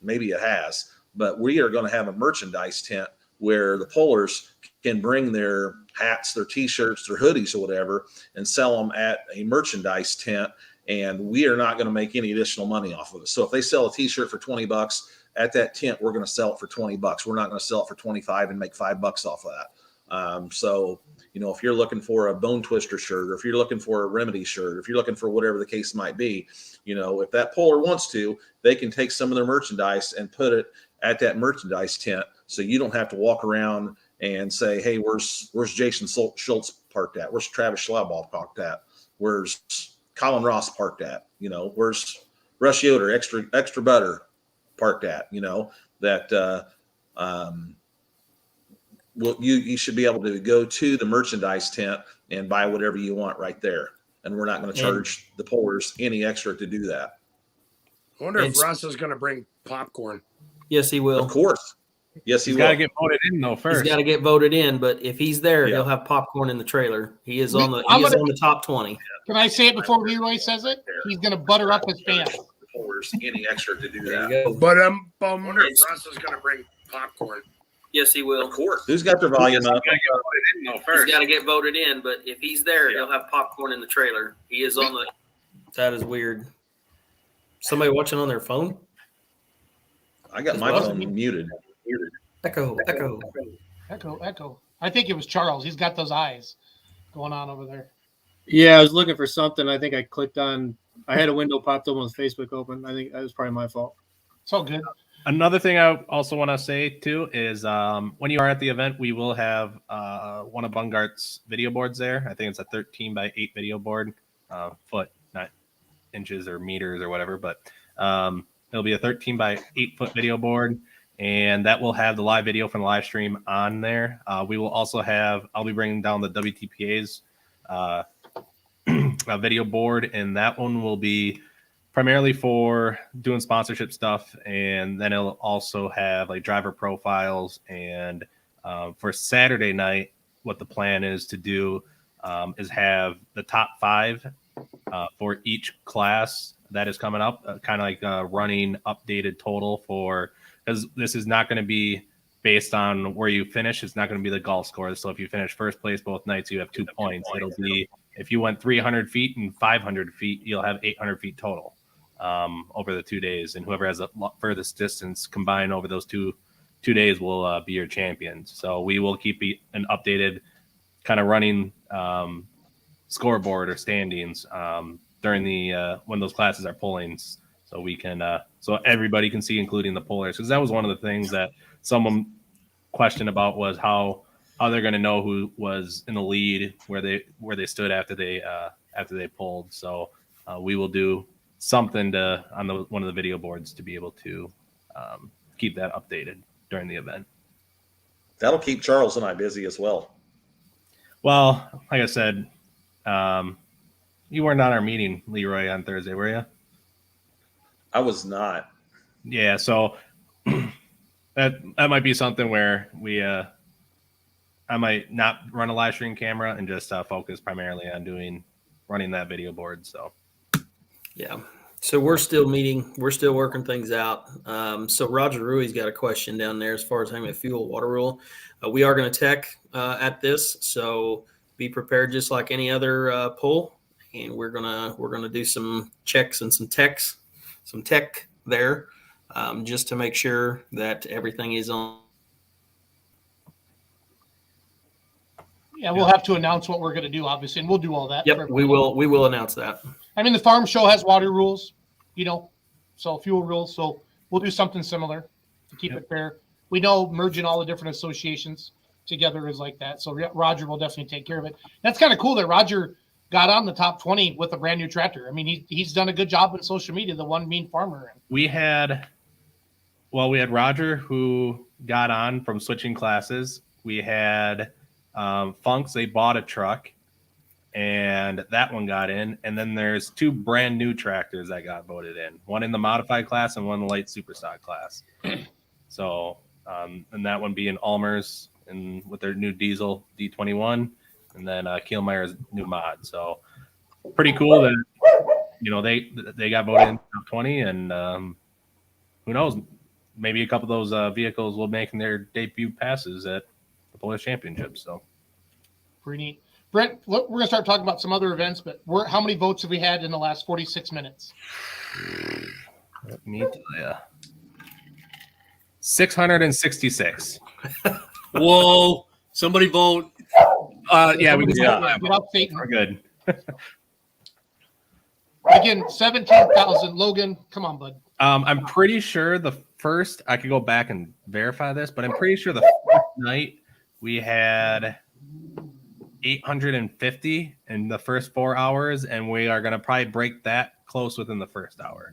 maybe it has, but we are going to have a merchandise tent where the pullers can bring their hats, their t-shirts, their hoodies or whatever and sell them at a merchandise tent. and we are not going to make any additional money off of it. So if they sell a t-shirt for $20 at that tent, we're going to sell it for $20. We're not going to sell it for 25 and make $5 off of that. So, you know, if you're looking for a Bone Twister shirt, or if you're looking for a Remedy shirt, or if you're looking for whatever the case might be, you know, if that puller wants to, they can take some of their merchandise and put it at that merchandise tent. So you don't have to walk around and say, hey, where's Jason Schultz parked at? Where's Travis Schlaball parked at? Where's Colin Ross parked at? You know, where's Rush Yoder, extra butter parked at? You know, that you should be able to go to the merchandise tent and buy whatever you want right there. And we're not going to charge the pullers any extra to do that. I wonder if Russ is going to bring popcorn. Yes, he will. Of course. Yes, He's got to get voted in though first. He's got to get voted in, but if he's there, he'll have popcorn in the trailer. He is on the top 20. Can I say it before Leroy says it? He's going to butter up his fans. Any extra to do There that. you go. But I wonder if Russ is going to bring popcorn. Yes, he will. Of course. Who's got their volume up? He's got to get voted in, but if he's there, he'll have popcorn in the trailer. He is on the. That is weird. Somebody watching on their phone? I got my phone muted. Echo. I think it was Charles. He's got those eyes going on over there. Yeah, I was looking for something. I think I clicked on. I had a window popped open with Facebook open. I think that was probably my fault. It's all good. Another thing I also want to say too is when you are at the event, we will have one of Bungart's video boards there. I think it's a 13 by 8 video board, foot, not inches or meters or whatever, but it'll be a 13 by 8 foot video board, and that will have the live video from the live stream on there. We will also have, I'll be bringing down the WTPA's video board, and that one will be primarily for doing sponsorship stuff, and then it'll also have like driver profiles. And for Saturday night, what the plan is to do is have the top 5 for each class that is coming up, kind of like a running updated total for, because this is not going to be based on where you finish. It's not going to be the golf score. So if you finish first place both nights, you have 2 points. It'll be, if you went 300 feet and 500 feet, you'll have 800 feet total over the 2 days. And whoever has the furthest distance combined over those two days will be your champion. So we will keep an updated kind of running scoreboard or standings during the when those classes are pulling, so we can so everybody can see, including the pullers, because that was one of the things that someone questioned about, was how they're going to know who was in the lead, where they stood after they pulled. So we will do something on one of the video boards to be able to keep that updated during the event. That'll keep Charles and I busy as well. Well, like I said, you weren't on our meeting, Leroy, on Thursday, were you? I was not. Yeah, so that might be something where I might not run a live stream camera and just focus primarily on running that video board. So yeah. So we're still meeting. We're still working things out. So Roger Rui's got a question down there as far as having a fuel water rule. We are going to tech at this, so be prepared just like any other pull. And we're gonna do some checks and some tech there, just to make sure that everything is on. Yeah, we'll have to announce what we're going to do, obviously, and we'll do all that. Yep, we will announce that. I mean, the farm show has water rules, so fuel rules. So we'll do something similar to keep it fair. We know merging all the different associations together is like that. So Roger will definitely take care of it. That's kind of cool that Roger got on the top 20 with a brand new tractor. I mean, he's done a good job on social media, the one mean farmer. We had Roger, who got on from switching classes. We had Funks, they bought a truck, and that one got in. And then there's 2 brand new tractors that got voted in, one in the modified class and one in the light superstock class. So, and that one being Almer's and with their new diesel D21, and then Kielmeyer's new mod. So pretty cool that they got voted in top 20, and who knows, maybe a couple of those vehicles will make their debut passes at the Polish Championship. So pretty neat. Brent, look, we're going to start talking about some other events, but how many votes have we had in the last 46 minutes? Let me tell you. 666. Whoa! Somebody vote. Yeah, we can Get out, Satan. We're good. Again, 17,000. Logan, come on, bud. I'm pretty sure the first, I could go back and verify this, but I'm pretty sure the first night we had 850 in the first 4 hours, and we are going to probably break that close within the first hour.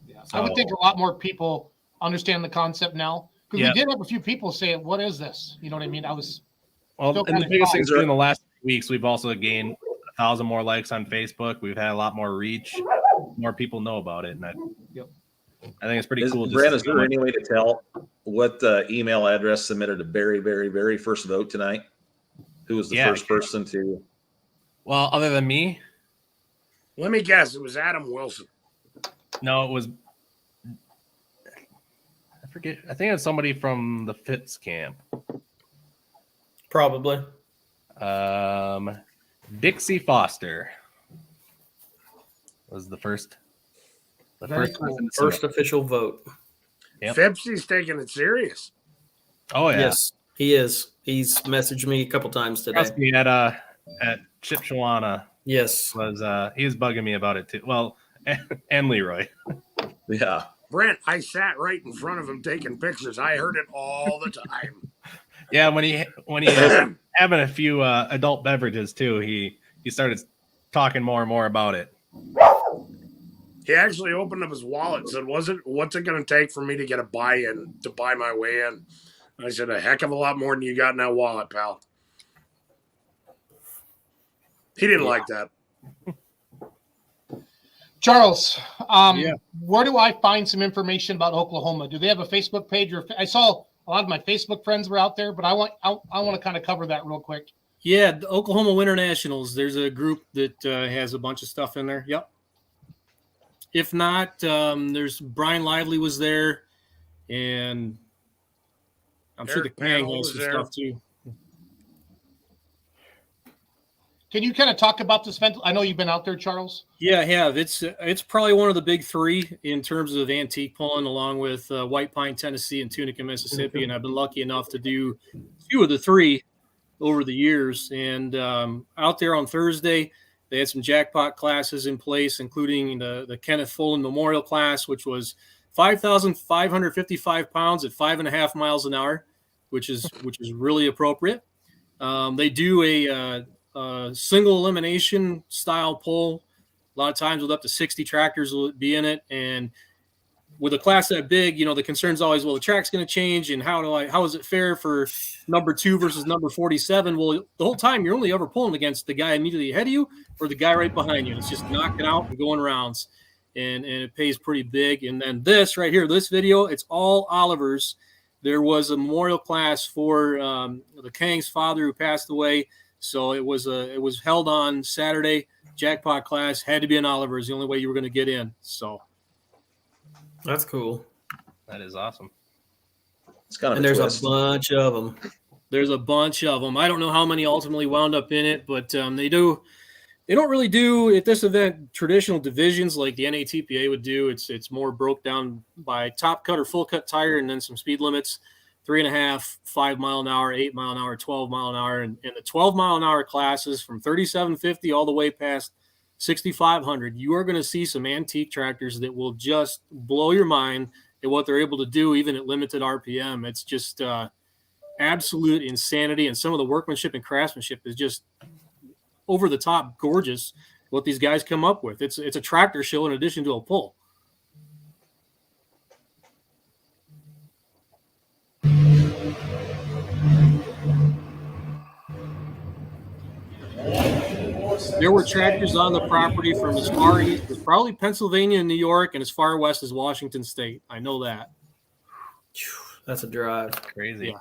Yeah, so I would think a lot more people understand the concept now, because we did have a few people say, "What is this?" You know what I mean? And the biggest thing in the last weeks, we've also gained 1,000 more likes on Facebook. We've had a lot more reach. More people know about it, and I think it's pretty cool. Brent, is there any way to tell what email address submitted a very, very, very first vote tonight? Who was the first person to? Well, other than me? Let me guess. It was Adam Wilson. No, it was. I forget. I think it's somebody from the Fitz camp. Probably. Dixie Foster was the first. First official vote. Yep. Fipsy's taking it serious. Oh yeah. Yes, he is. He's messaged me a couple times today. Trust me, at Chip Shawana. Yes, he was bugging me about it too. Well, and Leroy. Yeah. Brent, I sat right in front of him taking pictures. I heard it all the time. Yeah, when he having a few adult beverages too, he started talking more and more about it. He actually opened up his wallet and said, what's it going to take for me to get a buy-in, to buy my way in? I said, a heck of a lot more than you got in that wallet, pal. He didn't like that. Charles, where do I find some information about Oklahoma? Do they have a Facebook page? I saw a lot of my Facebook friends were out there, but I want to kind of cover that real quick. Yeah, the Oklahoma Winter Nationals. There's a group that has a bunch of stuff in there. Yep. If not, there's Brian Lively was there, and I'm sure the Kang has some stuff too. Can you kind of talk about this event? I know you've been out there, Charles. Yeah, I have. It's probably one of the big three in terms of antique pulling, along with White Pine, Tennessee, and Tunica, Mississippi. And I've been lucky enough to do a few of the three over the years. And out there on Thursday, they had some jackpot classes in place, including the Kenneth Fullen Memorial class, which was 5,555 pounds at 5.5 miles an hour, which is really appropriate. They do a single elimination style pull. A lot of times with up to 60 tractors will be in it. And with a class that big, the concern is always, well, the track's going to change. And how is it fair for number 2 versus number 47? Well, the whole time you're only ever pulling against the guy immediately ahead of you or the guy right behind you. It's just knocking out and going rounds. And it pays pretty big. And then this right here, this video, it's all Oliver's. There was a memorial class for the Kang's father who passed away. So it was held on Saturday. Jackpot class had to be an Oliver's. The only way you were going to get in. So that's cool. That is awesome. It's kind of and there's a bunch of them. There's a bunch of them. I don't know how many ultimately wound up in it, but they don't really do at this event traditional divisions like the NATPA would do. It's more broke down by top cut or full cut tire, and then some speed limits. 3.5, 5 mile an hour, 8 mile an hour, 12 mile an hour. And the 12 mile an hour classes from 3750 all the way past 6,500, you are going to see some antique tractors that will just blow your mind at what they're able to do, even at limited RPM. It's just absolute insanity. And some of the workmanship and craftsmanship is just over the top gorgeous what these guys come up with. It's a tractor show in addition to a pull. There were tractors on the property from as far east as probably Pennsylvania and New York, and as far west as Washington State. I know that. That's a drive. Crazy. Yeah.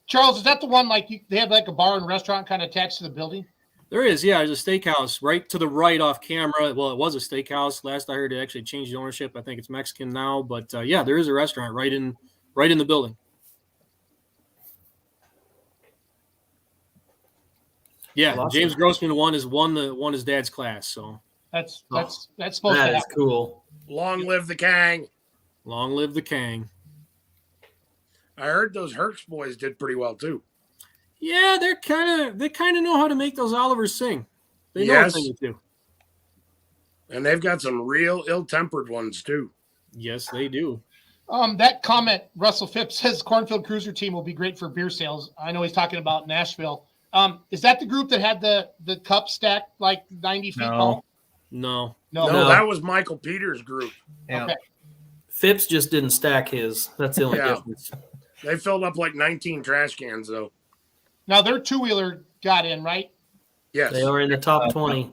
Charles, is that the one they have like a bar and restaurant kind of attached to the building? There is, yeah. There's a steakhouse right to the right off camera. Well, it was a steakhouse. Last I heard, it actually changed the ownership. I think it's Mexican now, but yeah, there is a restaurant right in the building. Yeah, Well, James awesome. Grossman won his dad's class. So That's Oh, supposed to That is happen. cool. Long live the Kang. long live the Kang. I heard those Hertz boys did pretty well too. Yeah, they kind of know how to make those Olivers sing. They know Yes. a thing or two. And they've got some real ill-tempered ones too. Yes, they do. That comment, Russell Phipps says Cornfield Cruiser team will be great for beer sales. I know he's talking about Nashville. Is that the group that had the cup stacked like 90 feet tall? No. No, that was Michael Peters' group. Yeah. Okay. Phipps just didn't stack his. That's the only Yeah. difference. They filled up like 19 trash cans though. Now their two-wheeler got in, right? Yes. They are in the top 20.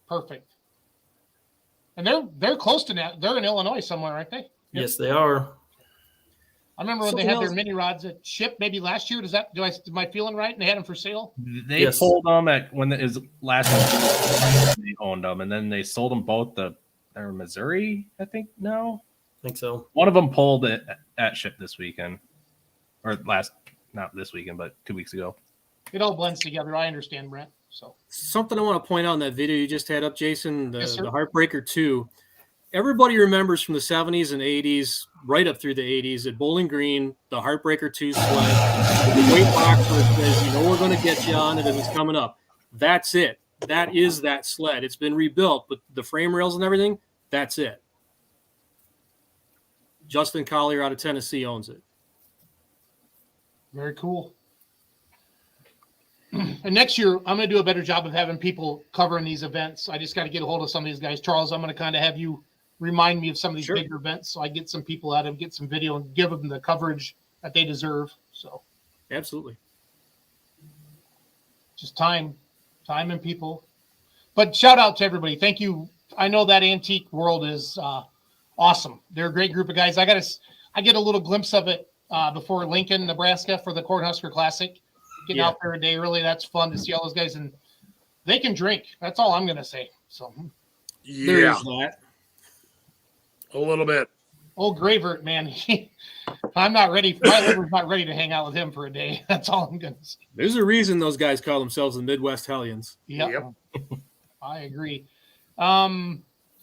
Perfect. And they're close to that. They're in Illinois somewhere, aren't they? Yes, they are. I remember when Something they had else- their mini rods at Ship maybe last year. Am I feeling right? And they had them for sale? They Yes. pulled them when it was last year. They owned them, and then they sold them both to Missouri, I think. No, I think so. one of them pulled it at Ship this weekend, or not this weekend, but 2 weeks ago. It all blends together. I understand, Brent. So Something I want to point out in that video you just had up, Jason, the Yes, sir. Heartbreaker 2. Everybody remembers from the 70s and 80s, right up through the 80s, at Bowling Green, the Heartbreaker 2 sled, with the weight box where it says, we're going to get you on it as it's coming up. That's it. That is that sled. It's been rebuilt, but the frame rails and everything, that's it. Justin Collier out of Tennessee owns it. very cool. And next year, I'm going to do a better job of having people covering these events. I just got to get a hold of some of these guys. Charles, I'm going to kind of have you remind me of some of these Sure. bigger events so I get some people out of get some video and give them the coverage that they deserve. So Absolutely. just time and people. But shout out to everybody. Thank you. I know that antique world is awesome. They're a great group of guys. I get a little glimpse of it before Lincoln, Nebraska for the Cornhusker Classic. Getting Yeah. out there a day early, that's fun to see all those guys, and they can drink. That's all I'm gonna say. So, There Yeah, is that. a little bit. old Gravert, man, I'm not ready. My liver's not ready to hang out with him for a day. That's all I'm gonna say. There's a reason those guys call themselves the Midwest Hellions. Yep. I agree.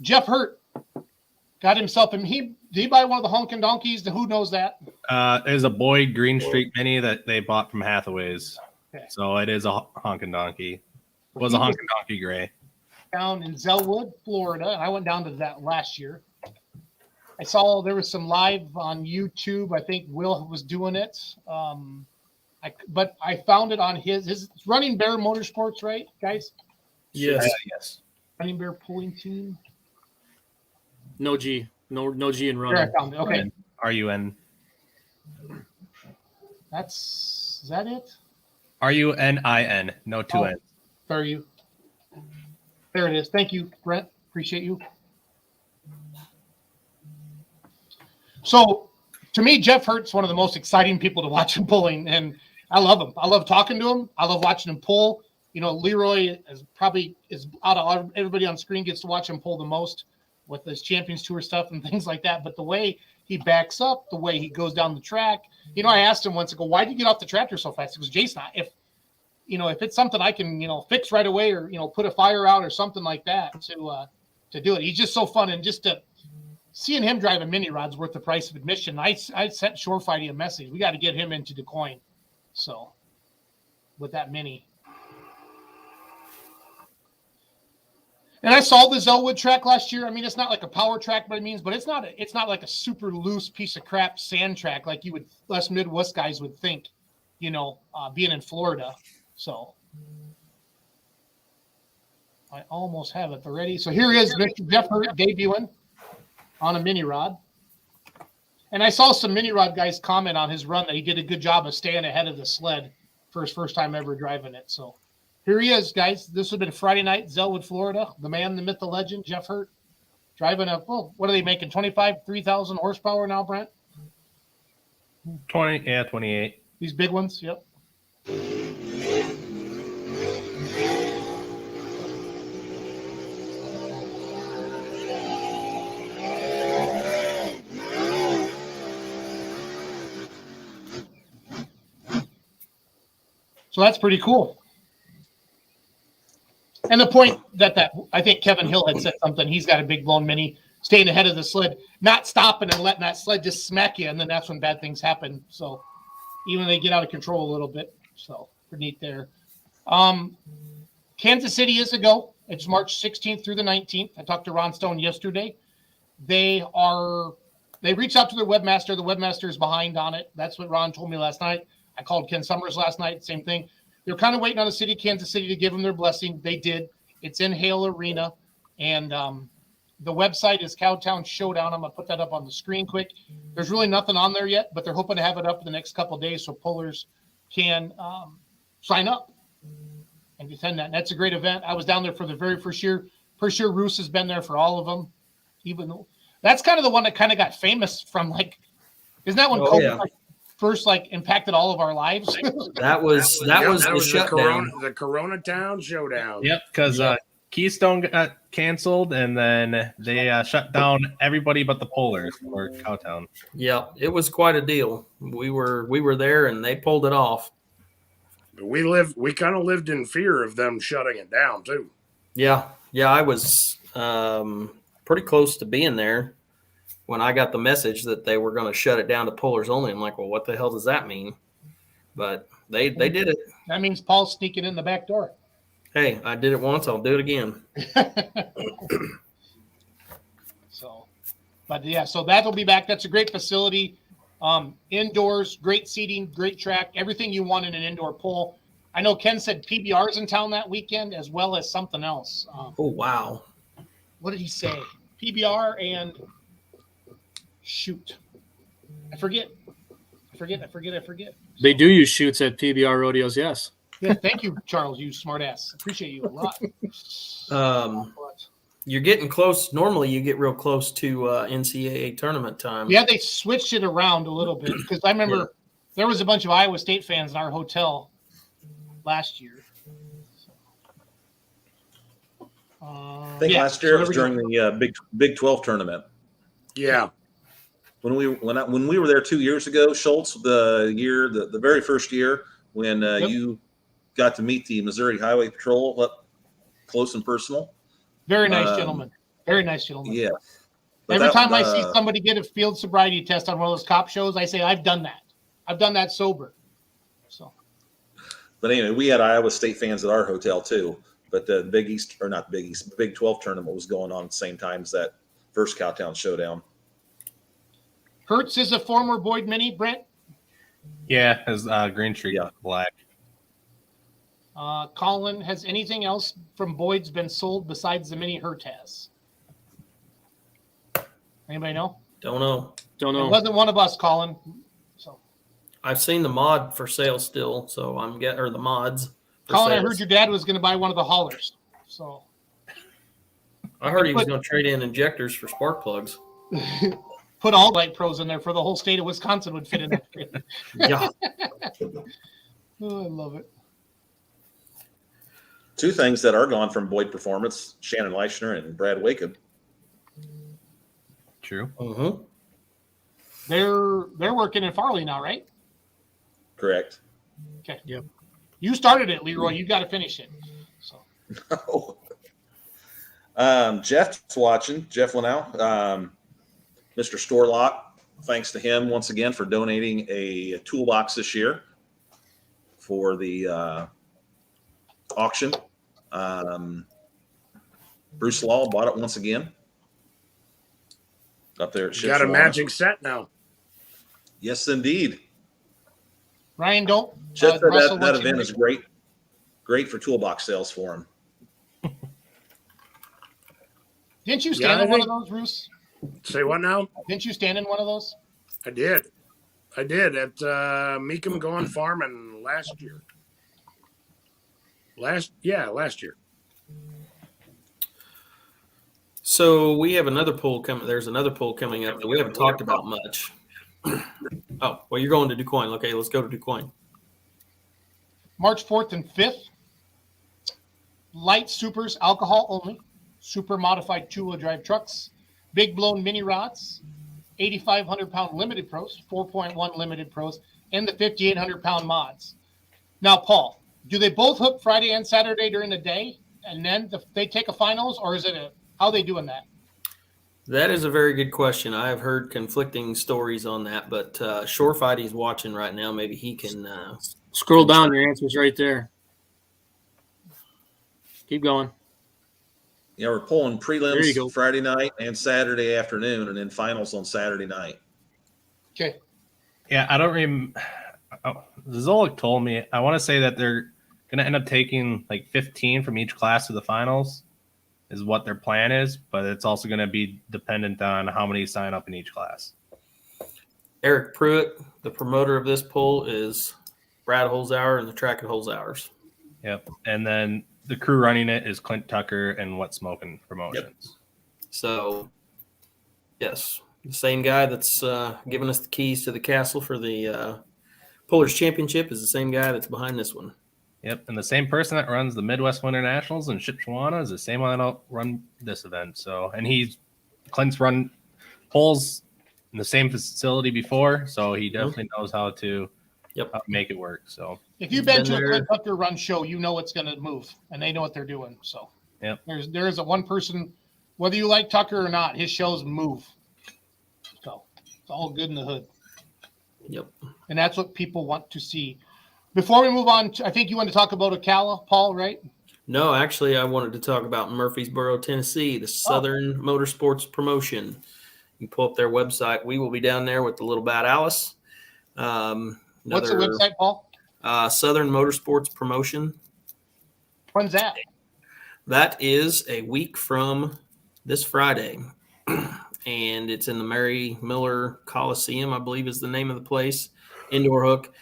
Jeff Hurt got himself, and did he buy one of the honkin' donkeys? Who knows that? There's a Boyd Green Street Mini that they bought from Hathaway's. Okay. So it is a honkin' donkey. It was a honkin' donkey gray. Down in Zellwood, Florida, and I went down to that last year. I saw there was some live on YouTube. I think Will was doing it. But I found it on his Running Bear Motorsports, right, guys? Yes. Yes. Running Bear pulling team. No G. No G in There, running. I found it. Okay, RUN. is that it? RUNIN. No two Oh. N's. There it is. Thank you, Brent. Appreciate you. So, to me, Jeff Hurt's one of the most exciting people to watch him pulling, and I love him. I love talking to him. I love watching him pull. Leroy is out of everybody on screen gets to watch him pull the most with his Champions Tour stuff and things like that. But the way he backs up, the way he goes down the track, I asked him once, I go, why did you get off the tractor so fast? He goes, Jason, if it's something I can, fix right away or, put a fire out or something like that to do it. He's just so fun. And just seeing him drive a mini rod's worth the price of admission. I sent Shorefighty a message. We got to get him into DuQuoin. So with that mini. And I saw the Zellwood track last year. I mean, it's not like a power track by means, but it's not like a super loose piece of crap sand track like us Midwest guys would think, being in Florida. So I almost have it already. So here is Mr. Jeff Hurt debuting on a mini rod. And I saw some mini rod guys comment on his run that he did a good job of staying ahead of the sled for his first time ever driving it. So here he is, guys. This would have been Friday night, Zellwood, Florida. The man, the myth, the legend, Jeff Hurt, driving what are they making? 3,000 horsepower now, Brent? 28. These big ones, yep. So that's pretty cool. And the point that I think Kevin Hill had said something. He's got a big blown mini, staying ahead of the sled, not stopping and letting that sled just smack you, and then that's when bad things happen. So even they get out of control a little bit. So pretty neat there. Kansas City is a go. It's March 16th through the 19th. I talked to Ron Stone yesterday. They reached out to their webmaster. The webmaster is behind on it. That's what Ron told me last night. I called Ken Summers last night. Same thing. They're kind of waiting on the city of Kansas City to give them their blessing. They did. It's in Hale Arena. And the website is Cowtown Showdown. I'm going to put that up on the screen quick. There's really nothing on there yet, but they're hoping to have it up in the next couple of days so pullers can sign up and attend that. And that's a great event. I was down there for the very first year. First year, Roos has been there for all of them. Even though that's kind of the one that kind of got famous from, like, isn't that when COVID first impacted all of our lives? That was the shutdown. The Corona Town Showdown. Yep, because Keystone got canceled, and then they shut down everybody but the Polars for Cowtown. Yeah, it was quite a deal. We were there, and they pulled it off. We kind of lived in fear of them shutting it down too. Yeah, I was pretty close to being there when I got the message that they were going to shut it down to pullers only. I'm like, well, what the hell does that mean? But they did it. That means Paul's sneaking in the back door. Hey, I did it once. I'll do it again. So that'll be back. That's a great facility. Indoors, great seating, great track, everything you want in an indoor pool. I know Ken said PBR's in town that weekend as well as something else. Oh, wow. What did he say? PBR and shoot. I forget. They do use shoots at PBR rodeos, yes. Yeah, thank you, Charles, you smartass. Appreciate you a lot. You're getting close. Normally, you get real close to NCAA tournament time. Yeah, they switched it around a little bit because I remember there was a bunch of Iowa State fans in our hotel last year. I think last year it was during the Big 12 tournament. Yeah. When we were there 2 years ago, Schultz, the very first year when you got to meet the Missouri Highway Patrol up close and personal. Very nice gentleman. Very nice gentleman. Yeah. Every time I see somebody get a field sobriety test on one of those cop shows, I say, I've done that. I've done that sober. So. But anyway, we had Iowa State fans at our hotel too. But the Big 12 tournament was going on at the same time as that first Cowtown Showdown. Hertz is a former Boyd Mini, Brent. Yeah, his green tree black. Colin, has anything else from Boyd's been sold besides the Mini Hertz has? Anybody know? Don't know. It wasn't one of us, Colin. So I've seen the mod for sale still, so the mods. Colin, I heard your dad was going to buy one of the haulers. So I heard he was going to trade in injectors for spark plugs. Put all Light Pros in there for the whole state of Wisconsin would fit in that. Yeah. Oh, I love it. Two things that are gone from Boyd Performance: Shannon Leichner and Brad Wakeman. True. Mm-hmm. They're working in Farley now, right? Correct. Okay. Yep. You started it, Leroy. You got to finish it. So. Jeff's watching. Jeff Linnell, Mr. Storlock. Thanks to him once again for donating a toolbox this year for the auction. Bruce Law bought it once again up there at Shipshaw. Got a magic set now. Yes, indeed. Ryan, don't. Jeff said that event is great for toolbox sales for him. Didn't you stand in one of those, Bruce? Say what now? Didn't you stand in one of those? I did at Meekum Gone Farming last year. Last year. So we have another poll coming. There's another poll coming up that we haven't talked about much. Oh, well, you're going to DuQuoin. Okay, let's go to DuQuoin. March 4th and 5th. Light supers, alcohol only. Super modified two-wheel drive trucks. Big blown mini rods. 8,500-pound limited pros. 4.1 limited pros. And the 5,800-pound mods. Now, Paul, do they both hook Friday and Saturday during the day? and then they take a finals, or is it how are they doing that? That is a very good question. I have heard conflicting stories on that, but Shore Fighty's watching right now. Maybe he can Scroll down. Your answer's right there. Keep going. Yeah, we're pulling There you go. prelims Friday night and Saturday afternoon, and then finals on Saturday night. Okay. Yeah, I don't remember. Zolik told me. I want to say that they're going to end up taking like 15 from each class to the finals, is what their plan is. But it's also going to be dependent on how many sign up in each class. Eric Pruitt, the promoter of this poll, is Brad Holzhauer and the track at Holzhauer's. Yep, and then the crew running it is Clint Tucker and What Smoking Promotions. Yep. So, yes, the same guy that's giving us the keys to the castle for the Pullers Championship is the same guy that's behind this one. Yep, and the same person that runs the Midwest Winter Nationals in Shipshewana is the same one that'll run this event. So, and Clint's run polls in the same facility before, so he definitely knows how to make it work. So, if you've been to a Clint Tucker run show, you know it's going to move, and they know what they're doing. So, there is a one person, whether you like Tucker or not, his shows move. So, it's all good in the hood. Yep. And that's what people want to see. Before we move on, I think you want to talk about Ocala, Paul, right? No, actually, I wanted to talk about Murfreesboro, Tennessee, the Southern Motorsports Promotion. You pull up their website. We will be down there with the Little Bad Alice. What's the website, Paul? Southern Motorsports Promotion. When's that? That is a week from this Friday. And it's in the Mary Miller Coliseum, I believe is the name of the place. Indoor hook.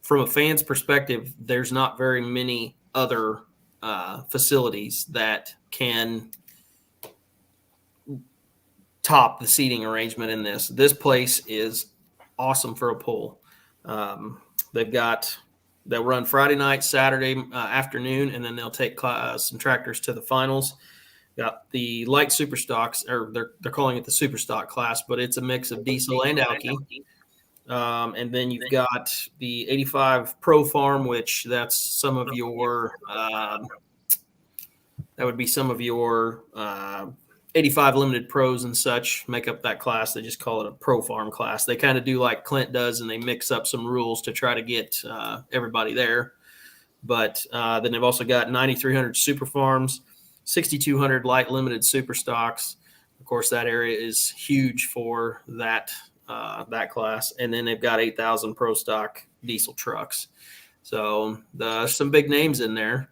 From a fan's perspective, there's not very many other facilities that can top the seating arrangement in this. This place is awesome for a pull. They'll run Friday night, Saturday afternoon, and then they'll take some tractors to the finals. Got the light super stocks, or they're calling it the super stock class, but it's a mix of diesel and alky. And then you've got the 85 Pro Farm, which that's some of your that would be some of your 85 limited pros and such make up that class. They just call it a Pro Farm class. They kind of do like Clint does, and they mix up some rules to try to get everybody there. But then they've also got 9,300 Super Farms, 6,200 light limited super stocks. Of course, that area is huge for that class. And then they've got 8,000 pro stock diesel trucks. So there's some big names in there.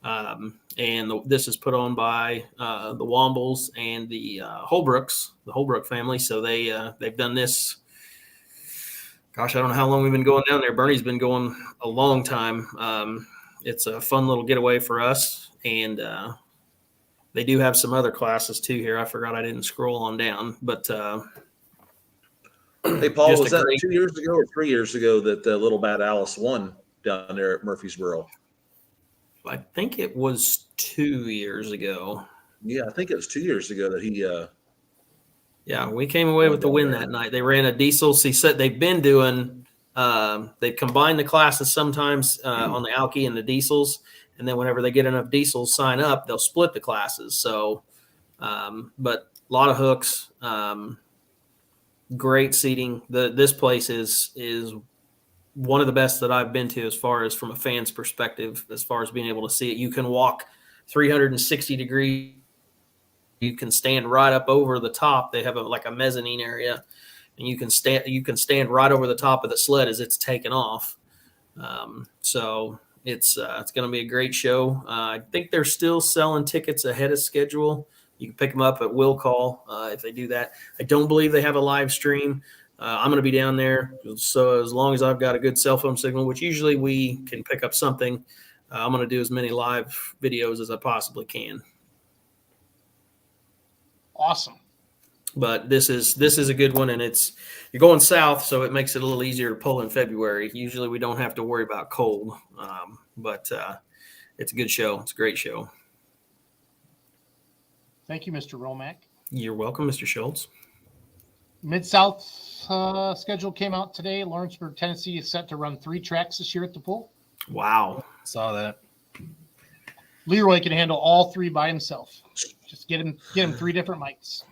This is put on by the Wombles and the Holbrooks, the Holbrook family. So they've done this. Gosh, I don't know how long we've been going down there. Bernie's been going a long time. It's a fun little getaway for us. And they do have some other classes too here. I forgot I didn't scroll on down, but hey, Paul, was that 2 years ago or 3 years ago that Little Bad Alice won down there at Murfreesboro? I think it was 2 years ago. Yeah, I think it was 2 years ago that he. Yeah, we came away with the win that night. They ran a diesel. He said they've been doing. They've combined the classes sometimes on the alky and the diesels, and then whenever they get enough diesels sign up, they'll split the classes. So, but a lot of hooks. Great seating. This place is one of the best that I've been to as far as from a fan's perspective, as far as being able to see it. You can walk 360 degrees. You can stand right up over the top. They have like a mezzanine area, and you can stand right over the top of the sled as it's taken off. So it's going to be a great show. I think they're still selling tickets ahead of schedule. You can pick them up at will call if they do that. I don't believe they have a live stream. I'm going to be down there. So as long as I've got a good cell phone signal, which usually we can pick up something, I'm going to do as many live videos as I possibly can. Awesome. But this is a good one, and you're going south, so it makes it a little easier to pull in February. Usually we don't have to worry about cold, but it's a good show. It's a great show. Thank you, Mr. Romack. You're welcome, Mr. Schultz. Mid-South schedule came out today. Lawrenceburg, Tennessee is set to run 3 tracks this year at the pool. Wow. Saw that. Leroy can handle all three by himself. Just get him 3 different mics.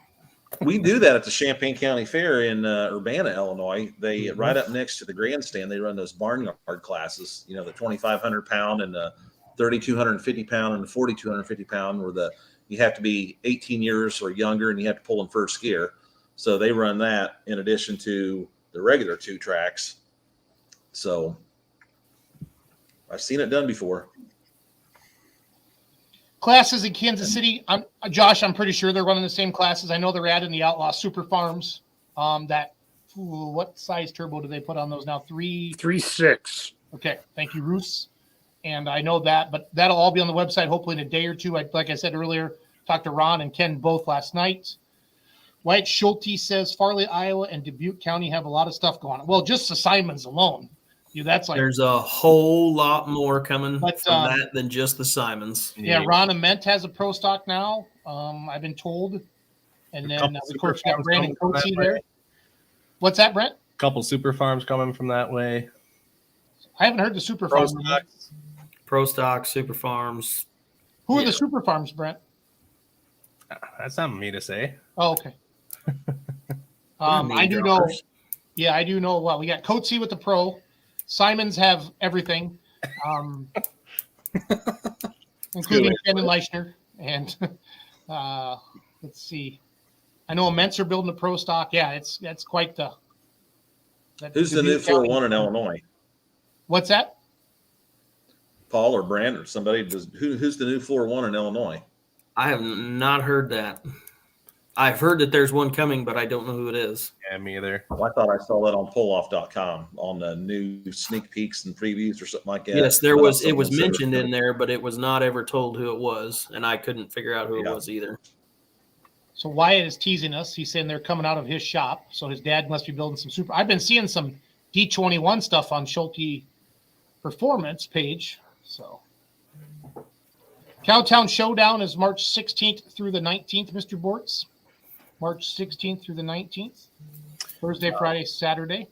We do that at the Champaign County Fair in Urbana, Illinois. They right up next to the grandstand, they run those barnyard classes. You know, the 2,500 pound and the 3,250 pound and the 4,250 pound, where you have to be 18 years or younger and you have to pull in first gear. So they run that in addition to the regular 2 tracks. So I've seen it done before. Classes in Kansas City. Josh, I'm pretty sure they're running the same classes. I know they're adding the Outlaw Super Farms. What size turbo do they put on those now? 3.6. Okay, thank you, Roos. And I know that, but that'll all be on the website hopefully in a day or two. Like I said earlier, talked to Ron and Ken both last night. Wyatt Schulte says Farley, Iowa, and Dubuque County have a lot of stuff going on. Well, just the Simons alone. That's like there's a whole lot more coming But, from that than just the Simons. yeah. Ron Ament has a pro stock now. I've been told, and then of course we got Brandon Coatsy there. What's that, Brent? Couple super farms coming from that way. I haven't heard the super Pro farms. stocks. Pro stock, super farms. Who are the super farms, Brent? That's not me to say. Oh, okay. I do know. Yeah, I do know. Well, we got Coatsy with the pro. Simons have everything, including Ken and Leichner. And let's see. I know Immense are building a pro stock. Yeah, that's quite the. Who's the new 4-1 in Illinois? What's that? Paul or Brand or somebody? Who's the new 4-1 in Illinois? I have not heard that. I've heard that there's one coming, but I don't know who it is. Yeah, me either. Well, I thought I saw that on pull-off.com on the new sneak peeks and previews or something like that. Yes, there was. It was mentioned in there, but it was not ever told who it was, and I couldn't figure out who it was either. So Wyatt is teasing us. He's saying they're coming out of his shop, so his dad must be building some super. I've been seeing some D21 stuff on Schulte Performance page. So Cowtown Showdown is March 16th through the 19th, Mr. Bortz. March 16th through the 19th. Thursday, Friday, Saturday.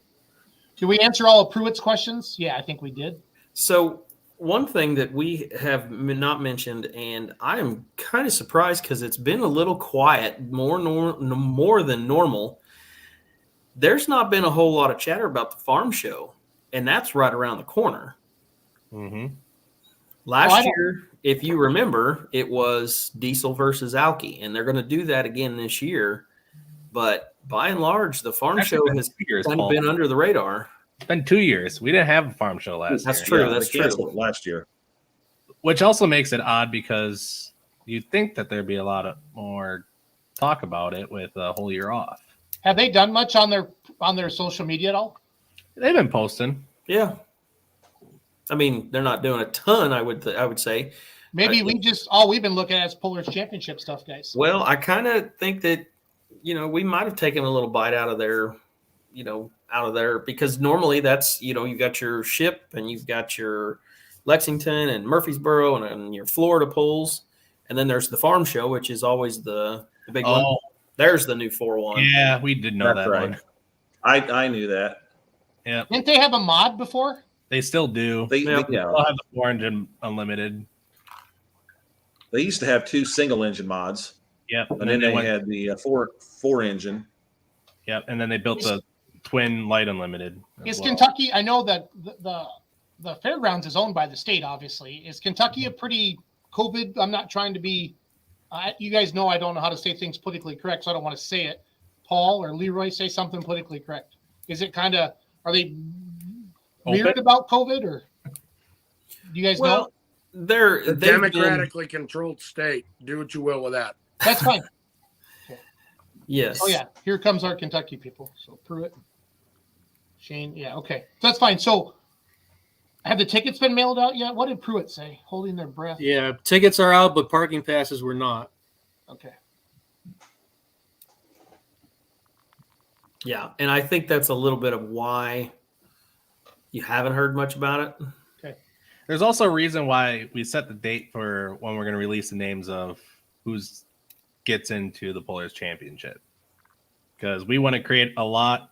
Did we answer all of Pruitt's questions? Yeah, I think we did. So one thing that we have not mentioned, and I am kind of surprised because it's been a little quiet, more than normal. There's not been a whole lot of chatter about the farm show, and that's right around the corner. Mm-hmm. Last year, if you remember, it was Diesel versus Alki, and they're going to do that again this year. But by and large, the farm show has kind of been under the radar. It's been 2 years. We didn't have a farm show last year. That's true. That's true. Last year. Which also makes it odd because you'd think that there'd be a lot of more talk about it with a whole year off. Have they done much on their social media at all? They've been posting. Yeah. I mean, they're not doing a ton, I would say. Maybe we've been looking at is Polaris Championship stuff, guys. Well, I kind of think that, we might have taken a little bite out of their, because normally that's, you've got your ship and you've got your Lexington and Murfreesboro and your Florida pulls. And then there's the farm show, which is always the big one. There's the new 4-1. Yeah, we did know that right. one. I knew that. Yeah. Didn't they have a mod before? They still do. They still have the 4-engine unlimited. They used to have 2 single-engine mods. Yep. And then they had the 4-engine. Yep. And then they built the twin light unlimited. Is Kentucky? I know that the fairgrounds is owned by the state. Obviously, is Kentucky a pretty COVID? I'm not trying to be. You guys know I don't know how to say things politically correct, so I don't want to say it. Paul or Leroy, say something politically correct. Is it kind of? Are they weird about COVID, or do you guys know? They're a democratically controlled state. Do what you will with that. That's fine. Okay. Yes. Oh yeah, here comes our Kentucky people. So Pruitt, Shane. Yeah, okay, so that's fine. So, have the tickets been mailed out yet? What did Pruitt say? Holding their breath. Yeah, tickets are out, but parking passes were not. Okay. Yeah, and I think that's a little bit of why you haven't heard much about it. Okay. There's also a reason why we set the date for when we're going to release the names of who's gets into the Polaris Championship, because we want to create a lot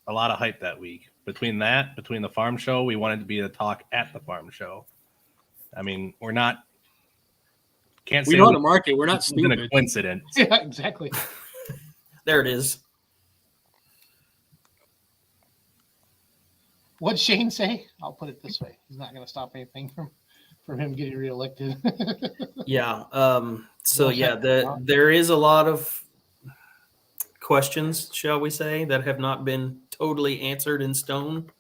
of hype that week. Between the farm show, we wanted to be the talk at the farm show. I mean, we're not Can't We say know how to market. We're not it's been a stupid. coincidence. Yeah, exactly. There it is. What'd Shane say? I'll put it this way: he's not going to stop anything from him getting reelected. Yeah. So Well, yeah, heck, there is a lot of questions, shall we say, that have not been totally answered in stone.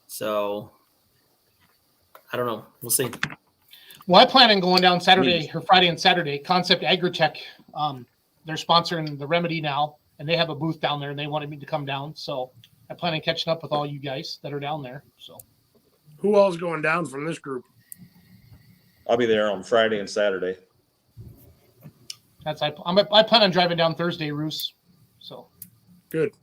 So I don't know. We'll see. Well, I plan on going down Saturday or Friday and Saturday. Concept Agritech, they're sponsoring the Remedy now, and they have a booth down there, and they wanted me to come down. So I plan on catching up with all you guys that are down there. So Who all's going down from this group? I'll be there on Friday and Saturday. I plan on driving down Thursday, Roos. So Good.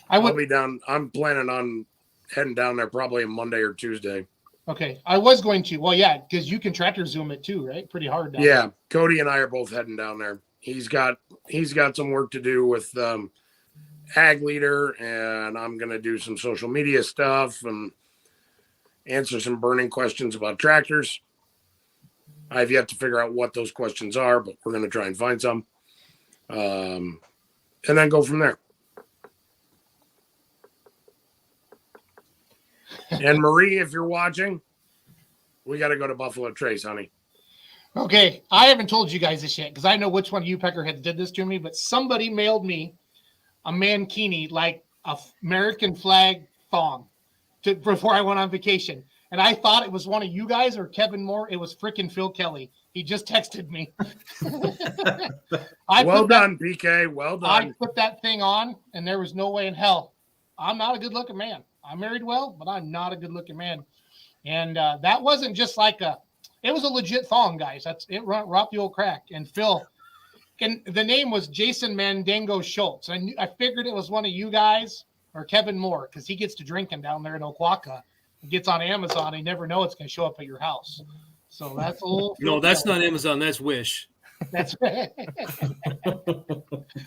I'll be down. I'm planning on heading down there probably on Monday or Tuesday. Okay, I was going to. Well, yeah, because you can tractor zoom it too, right? Pretty hard. Down Yeah, there. Cody and I are both heading down there. He's got some work to do with Ag Leader, and I'm gonna do some social media stuff and answer some burning questions about tractors. I've yet to figure out what those questions are, but we're gonna try and find some, and then go from there. And Marie, if you're watching, we got to go to Buffalo Trace, honey. Okay, I haven't told you guys this yet because I know which one of you peckerheads did this to me, but somebody mailed me a mankini, like a American flag thong, before I went on vacation. And I thought it was one of you guys or Kevin Moore. It was freaking Phil Kelly. He just texted me. Well done, PK. Well done. I put that thing on, and there was no way in hell. I'm not a good-looking man. I'm married well, but I'm not a good-looking man. And that wasn't just like it was a legit thong, guys. It rocked the old crack. And Phil, and the name was Jason Mandango Schultz. I figured it was one of you guys or Kevin Moore because he gets to drinking down there in Oquaca. He gets on Amazon. You never know it's going to show up at your house. So that's a little. No, that's not Amazon. That's Wish. That's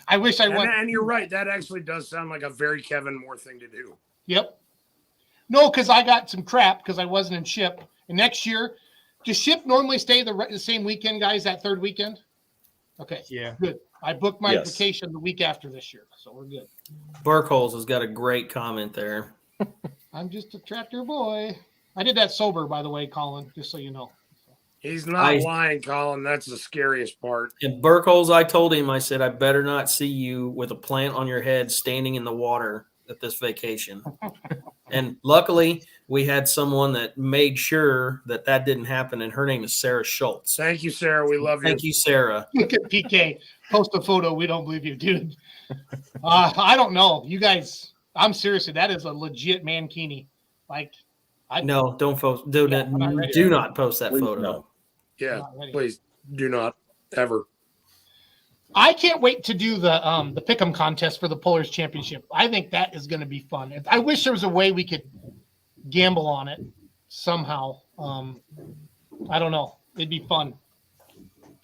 I wish I went. And you're right. That actually does sound like a very Kevin Moore thing to do. Yep. No, because I got some crap because I wasn't in ship. And next year, does ship normally stay the same weekend, guys, that third weekend? Okay. Yeah. Good. I booked my Yes. vacation the week after this year, so we're good. Burkholz has got a great comment there. I'm just a tractor boy. I did that sober, by the way, Colin, just so you know. He's not lying, Colin. That's the scariest part. And Burkholz, I told him, I said, I better not see you with a plant on your head standing in the water at this vacation. And luckily, we had someone that made sure that didn't happen, and her name is Sarah Schultz. Thank you, Sarah. We love you. Thank you, Sarah. Look at PK. Post a photo. We don't believe you, dude. I don't know. You guys, I'm seriously, that is a legit mankini. Like, No, don't post. Do not post that photo. No. Yeah, please do not ever. I can't wait to do the pick'em contest for the Pullers Championship. I think that is going to be fun. I wish there was a way we could gamble on it somehow. I don't know. It'd be fun.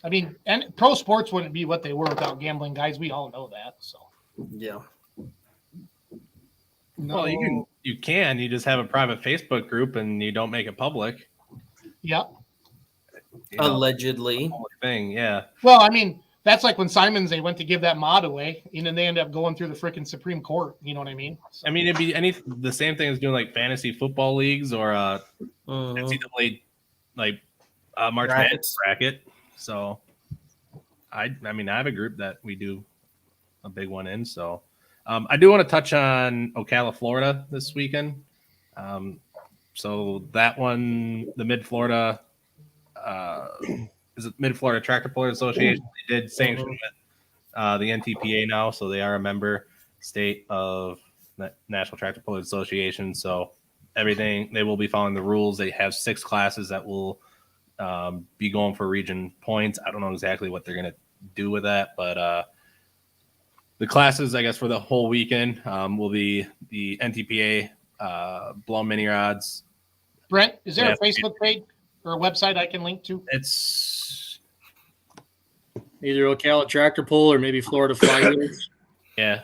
I mean, and pro sports wouldn't be what they were without gambling, guys. We all know that. So Yeah. no. Well, you can. You just have a private Facebook group and you don't make it public. Yep. You know, Allegedly. whole thing, yeah. Well, I mean, that's like when they went to give that mod away, and then they end up going through the freaking Supreme Court. You know what I mean? So, I mean, it'd be the same thing as doing like fantasy football leagues or NCAA like March Madness bracket. So, I mean, I have a group that we do a big one in. So, I do want to touch on Ocala, Florida this weekend. So that one, the Mid Florida. Is it Mid Florida Tractor Pullers Association? They did sanction with the NTPA now, so they are a member state of the National Tractor Pullers Association. So everything, they will be following the rules. They have 6 classes that will be going for region points. I don't know exactly what they're going to do with that, but the classes, I guess, for the whole weekend will be the NTPA blown mini rods. Brent, is there a Facebook page or a website I can link to? It's either Ocala Tractor Pull or maybe Florida Fly Wheels. Yeah,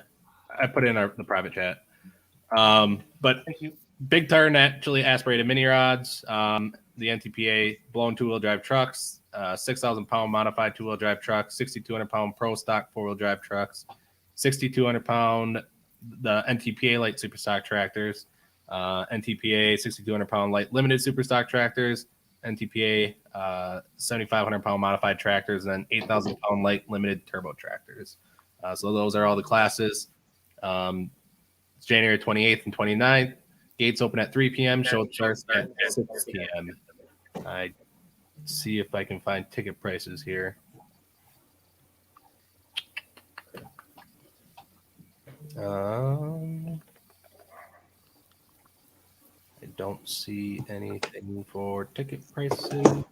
I put it in the private chat. But Thank you. big tire naturally aspirated mini rods, the NTPA blown 2-wheel drive trucks, 6,000-pound modified two-wheel drive trucks, 6,200-pound pro stock four-wheel drive trucks, 6,200-pound the NTPA light super stock tractors, NTPA 6,200-pound light limited super stock tractors, NTPA 7,500-pound modified tractors, and then 8,000-pound light limited turbo tractors. So those are all the classes. It's January 28th and 29th. Gates open at 3 p.m. Show starts at 6 p.m. I see if I can find ticket prices here. I don't see anything for ticket prices.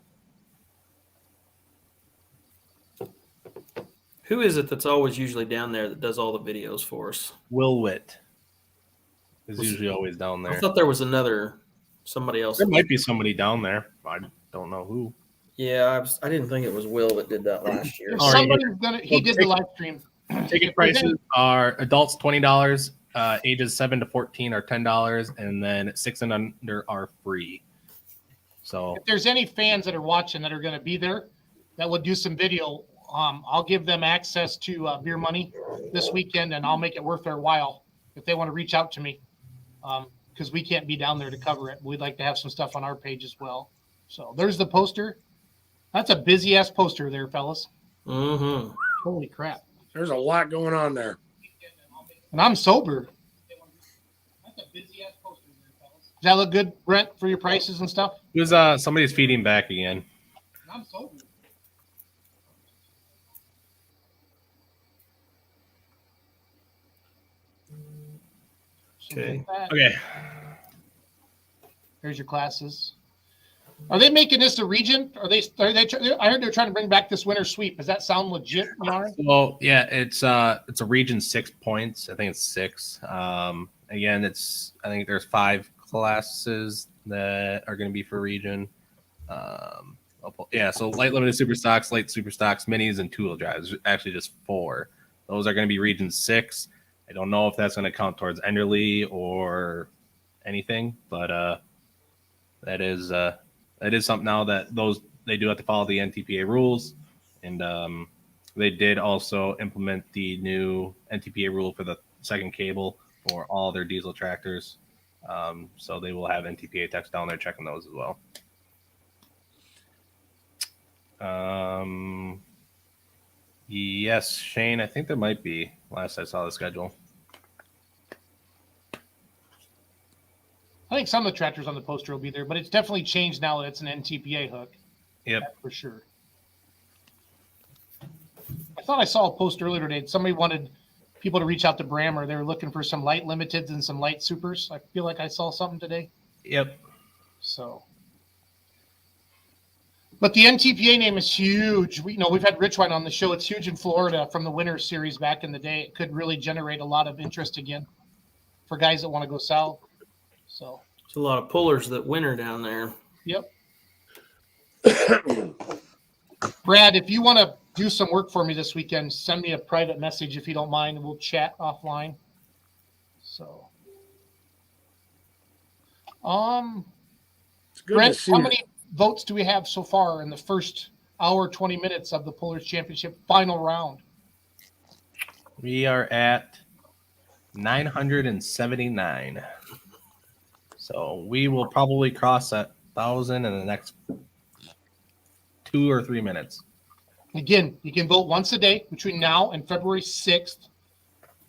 Who is it that's always usually down there that does all the videos for us? Will Witt is usually always down there. I thought there was somebody else. There might be somebody down there. I don't know who. Yeah, I didn't think it was Will that did that last year. All right. Somebody's gonna. He did the live stream. Ticket prices are adults $20, ages 7 to 14 are $10, and then 6 and under are free. So If there's any fans that are watching that are going to be there, that would do some video. I'll give them access to beer money this weekend, and I'll make it worth their while if they want to reach out to me, because we can't be down there to cover it. We'd like to have some stuff on our page as well. So there's the poster. That's a busy ass poster there, fellas. Mm-hmm. Holy crap! There's a lot going on there. And I'm sober. That's a busy ass poster there, fellas. Does that look good, Brent, for your prices and stuff? who's somebody's feeding back again. And I'm sober. Okay. Okay. There's your classes. Are they making this a region? Are they? I heard they're trying to bring back this winter sweep. Does that sound legit, Yarn? Well, yeah, it's a region 6 points. I think it's 6. Again, I think there's 5 classes that are going to be for region. Yeah, so light limited super stocks, light super stocks, minis, and two-wheel drives. Actually, just 4. Those are going to be region 6. I don't know if that's going to count towards Enderley or anything, but that is something now that they do have to follow the NTPA rules, and they did also implement the new NTPA rule for the second cable for all their diesel tractors. So they will have NTPA techs down there checking those as well. Yes, Shane, I think there might be. Last I saw the schedule. I think some of the tractors on the poster will be there, but it's definitely changed now that it's an NTPA hook. Yep. That's for sure. I thought I saw a post earlier today. Somebody wanted people to reach out to Brammer. They were looking for some light limiteds and some light supers. I feel like I saw something today. Yep. So, but the NTPA name is huge. We've had Richwine on the show. It's huge in Florida from the Winter Series back in the day. It could really generate a lot of interest again for guys that want to go south. So There's a lot of pullers that winter down there. Yep. Brad, if you want to do some work for me this weekend, send me a private message if you don't mind. We'll chat offline. So, It's good Brent, to see how you. many votes do we have so far in the first hour, 20 minutes of the Pullers Championship final round? We are at 979. So we will probably cross that 1,000 in the next 2 or 3 minutes. Again, you can vote once a day between now and February 6th.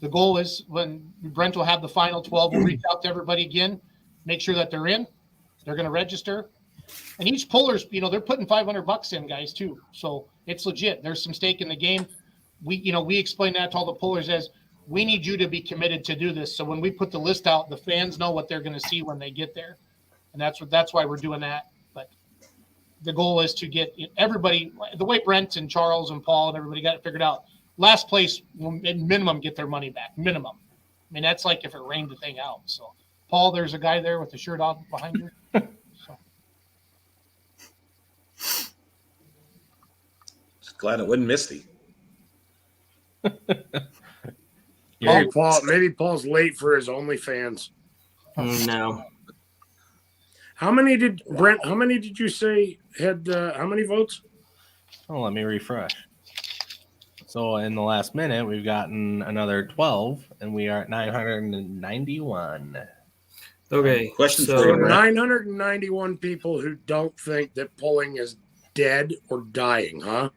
The goal is when Brent will have the final 12, we'll reach out to everybody again, make sure that they're in. They're going to register. And each puller's, they're putting $500 in, guys, too. So it's legit. There's some stake in the game. We explain that to all the pullers as we need you to be committed to do this. So when we put the list out, the fans know what they're going to see when they get there. And that's why we're doing that. But the goal is to get everybody, the way Brent and Charles and Paul and everybody got it figured out. Last place will at minimum get their money back. Minimum. I mean, that's like if it rained the thing out. So, Paul, there's a guy there with the shirt on behind you. So. Just glad it wasn't Misty. Maybe Paul's late for his OnlyFans. No. How many did you say had how many votes? Oh, let me refresh. So in the last minute, we've gotten another 12, and we are at 991. Okay. Question so for So you, Brent. 991 people who don't think that pulling is dead or dying, huh?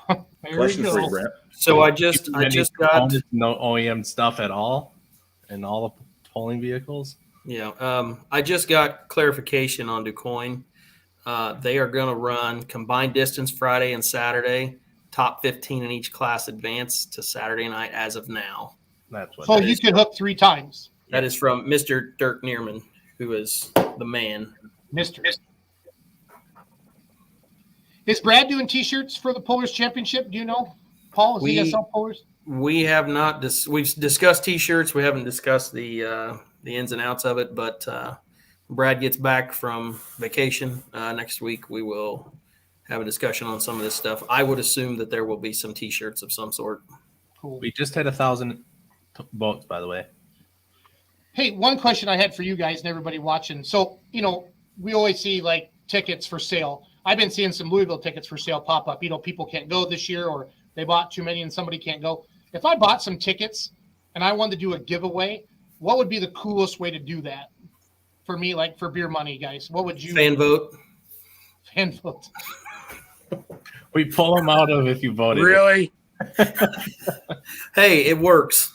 There Question we for go. you, Brent. So I just got no OEM stuff at all in all the polling vehicles. I just got clarification on DuCoin. They are going to run combined distance Friday and Saturday. Top 15 in each class advance to Saturday night as of now. That's what. So that you is. could hook 3 times, That is from Mr. Dirk Neerman, who is the man. Mister. Is Brad doing T-shirts for the Pullers Championship? Do you know, Paul? Is he going to sell pullers? We have not. We've discussed T-shirts. We haven't discussed the ins and outs of it. But Brad gets back from vacation next week. We will have a discussion on some of this stuff. I would assume that there will be some T-shirts of some sort. Cool. We just hit 1,000 votes, by the way. Hey, one question I had for you guys and everybody watching. So, we always see like tickets for sale. I've been seeing some Louisville tickets for sale pop up. People can't go this year, or they bought too many and somebody can't go. If I bought some tickets and I wanted to do a giveaway, what would be the coolest way to do that for me, like for beer money, guys? What would you Fan vote? fan vote? We pull them out of if you voted. Really? Hey, it works.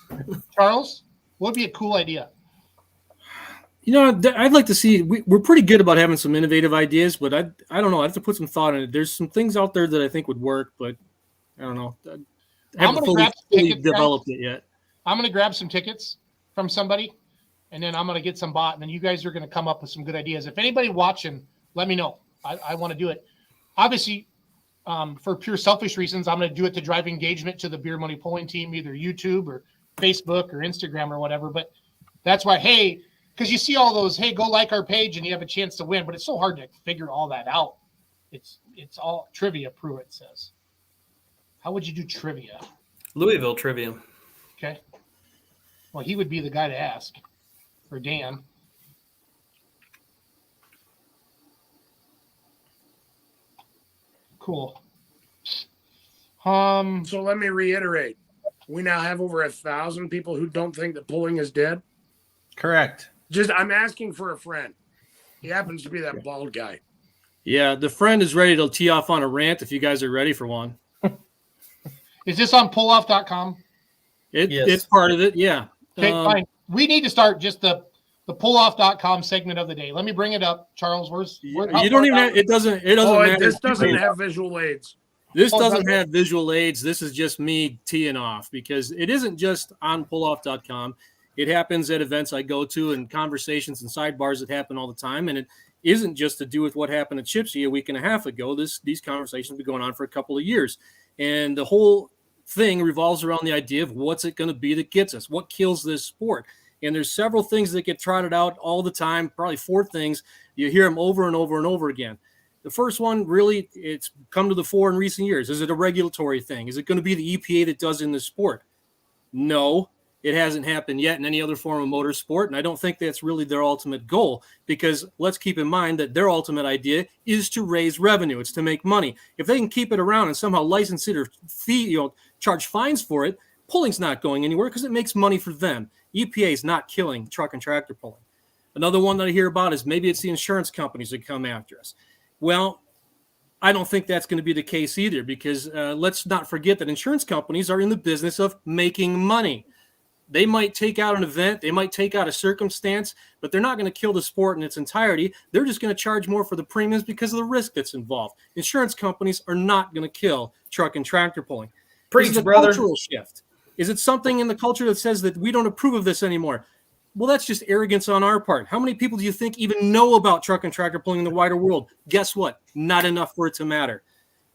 Charles, what would be a cool idea? I'd like to see. We're pretty good about having some innovative ideas, but I don't know. I have to put some thought in it. There's some things out there that I think would work, but I don't know. I haven't fully developed it yet. I'm going to grab some tickets from somebody, and then I'm going to get some bought, and then you guys are going to come up with some good ideas. If anybody watching, let me know. I want to do it. Obviously, for pure selfish reasons, I'm going to do it to drive engagement to the Beer Money Polling Team, either YouTube or Facebook or Instagram or whatever. But that's why, hey, because you see all those, hey, go like our page and you have a chance to win, but it's so hard to figure all that out. It's all trivia, Pruitt says. How would you do trivia? Louisville trivia. Okay. Well, he would be the guy to ask for Dan. Cool. So let me reiterate. We now have over 1,000 people who don't think that pulling is dead. Correct. I'm asking for a friend. He happens to be that bald guy. Yeah, the friend is ready to tee off on a rant if you guys are ready for one. Is this on pulloff.com? Yes. It's part of it, yeah. Okay, fine. We need to start just the pulloff.com segment of the day. Let me bring it up. Charles, You don't even have, it doesn't matter. This doesn't have visual aids. This doesn't have visual aids. This is just me teeing off because it isn't just on pulloff.com. It happens at events I go to and conversations and sidebars that happen all the time. And it isn't just to do with what happened at Chipsy a week and a half ago. These conversations have been going on for a couple of years. And the whole thing revolves around the idea of what's it going to be that gets us? What kills this sport? And there's several things that get trotted out all the time, probably 4 things. You hear them over and over and over again. The first one, really, it's come to the fore in recent years. Is it a regulatory thing? Is it going to be the EPA that does in this sport? No, it hasn't happened yet in any other form of motorsport, and I don't think that's really their ultimate goal, because let's keep in mind that their ultimate idea is to raise revenue. It's to make money. If they can keep it around and somehow license it or charge fines for it, pulling's not going anywhere because it makes money for them. EPA is not killing truck and tractor pulling. Another one that I hear about is maybe it's the insurance companies that come after us. Well, I don't think that's going to be the case either, because let's not forget that insurance companies are in the business of making money. They might take out an event, they might take out a circumstance, but they're not going to kill the sport in its entirety. They're just going to charge more for the premiums because of the risk that's involved. Insurance companies are not going to kill truck and tractor pulling. Preach, This is a brother. cultural shift. Is it something in the culture that says that we don't approve of this anymore? Well, that's just arrogance on our part. How many people do you think even know about truck and tractor pulling in the wider world? Guess what? Not enough for it to matter.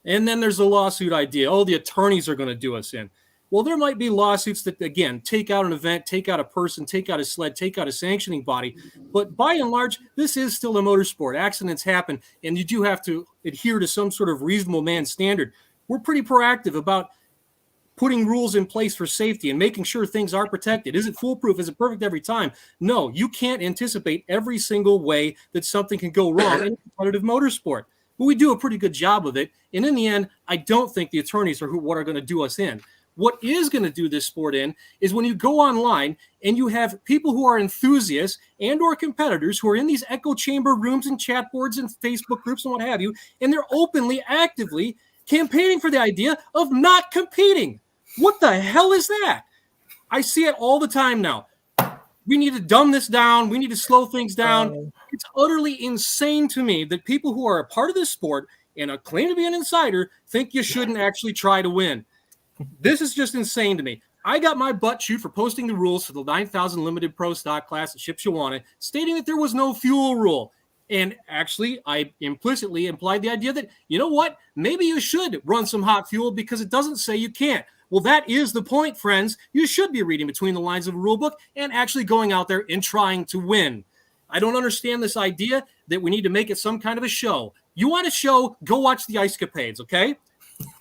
And then there's the lawsuit idea. Oh, the attorneys are going to do us in. Well, there might be lawsuits that, again, take out an event, take out a person, take out a sled, take out a sanctioning body. But by and large, this is still a motorsport. Accidents happen, and you do have to adhere to some sort of reasonable man standard. We're pretty proactive about putting rules in place for safety and making sure things are protected. Is it foolproof? Is it perfect every time? No, you can't anticipate every single way that something can go wrong in competitive motorsport. but we do a pretty good job of it. And in the end, I don't think the attorneys are what are going to do us in. What is going to do this sport in is when you go online and you have people who are enthusiasts and or competitors who are in these echo chamber rooms and chat boards and Facebook groups and what have you, and they're openly, actively campaigning for the idea of not competing. What the hell is that? I see it all the time now. We need to dumb this down. We need to slow things down. It's utterly insane to me that people who are a part of this sport and claim to be an insider think you shouldn't actually try to win. This is just insane to me. I got my butt chewed for posting the rules for the 9,000 limited pro stock class at Shipshawana, stating that there was no fuel rule. And actually, I implicitly implied the idea that, you know what, maybe you should run some hot fuel because it doesn't say you can't. Well, that is the point, friends. You should be reading between the lines of a rule book and actually going out there and trying to win. I don't understand this idea that we need to make it some kind of a show. You want a show, go watch the Ice Capades, okay?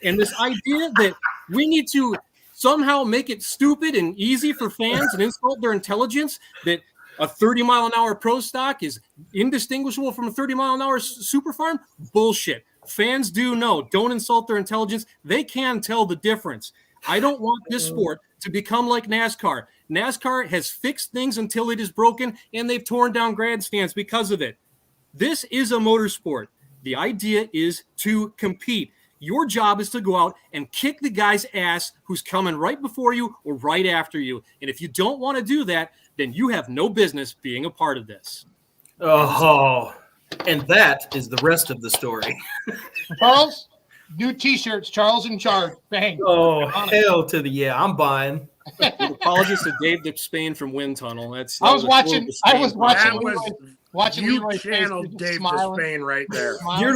And this idea that we need to somehow make it stupid and easy for fans and insult their intelligence, that a 30-mile-an-hour pro stock is indistinguishable from a 30-mile-an-hour super farm, bullshit. Fans do know. Don't insult their intelligence. They can tell the difference. I don't want this sport to become like NASCAR. NASCAR has fixed things until it is broken, and they've torn down grandstands because of it. This is a motorsport. The idea is to compete. Your job is to go out and kick the guy's ass who's coming right before you or right after you. And if you don't want to do that, then you have no business being a part of this. Oh, and that is the rest of the story. Charles, new T-shirts, Charles in charge. Bang. Oh, hell to the yeah, I'm buying. Apologies to Dave Spain from Wind Tunnel. I was watching You Leroy's face, channeled Dave smiling. Spain right there. Your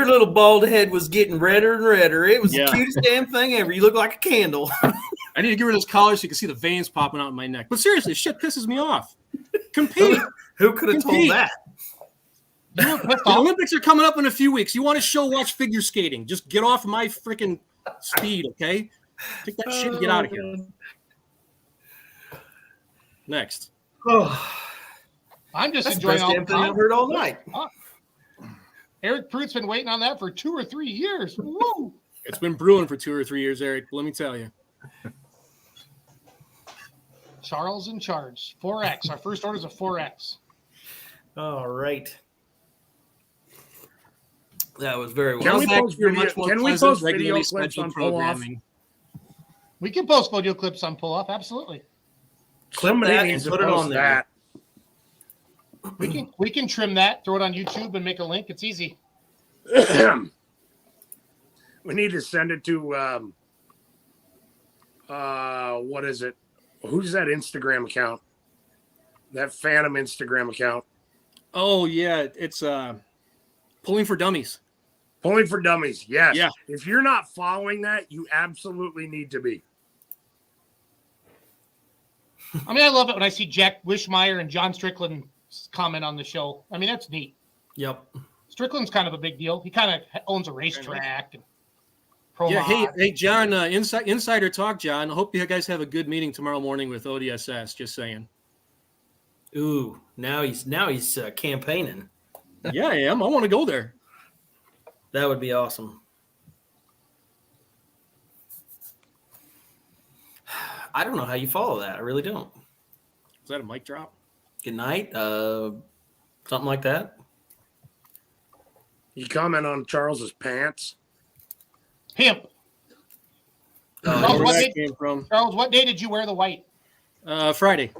little bald head was getting redder and redder. It was Yeah. the cutest damn thing ever. You look like a candle. I need to get rid of this collar so you can see the veins popping out in my neck. But seriously, shit pisses me off. Compete. Who could have told Compete. that? The Olympics are coming up in a few weeks. You want to watch figure skating? Just get off my freaking speed, okay? Take that shit and get out of here. Next. Oh, I'm just that's the enjoying best all damn the thing I've heard all night. Eric Pruitt's been waiting on that for 2 or 3 years. Woo! It's been brewing for 2 or 3 years, Eric. Let me tell you. Charles in charge. 4X. Our first order is a 4X. All right. That was very well. Can we Back post to your video, much more can we pleasant, post video regularly clips scheduled on pull off? programming. We can post video clips on pull off. Absolutely. Clip Somebody that needs and to put it post on there. that. We can trim that, throw it on YouTube, and make a link. It's easy. We need to send it to what is it? Who's that Instagram account? That Phantom Instagram account. Oh, yeah. It's Pulling for Dummies. Pulling for Dummies. Yes. Yeah. If you're not following that, you absolutely need to be. I mean, I love it when I see Jack Wishmeyer and John Strickland comment on the show. I mean, that's neat. Yep. Strickland's kind of a big deal. He kind of owns a racetrack. And pro Yeah, mod. hey, John, insider talk, John. I hope you guys have a good meeting tomorrow morning with ODSS. Just saying. Ooh, now he's campaigning. Yeah, I am. I want to go there. That would be awesome. I don't know how you follow that. I really don't. Is that a mic drop? Good night. Something like that. You comment on Charles's pants. Pimp. Where what that day- came from? Charles, what day did you wear the white? Friday.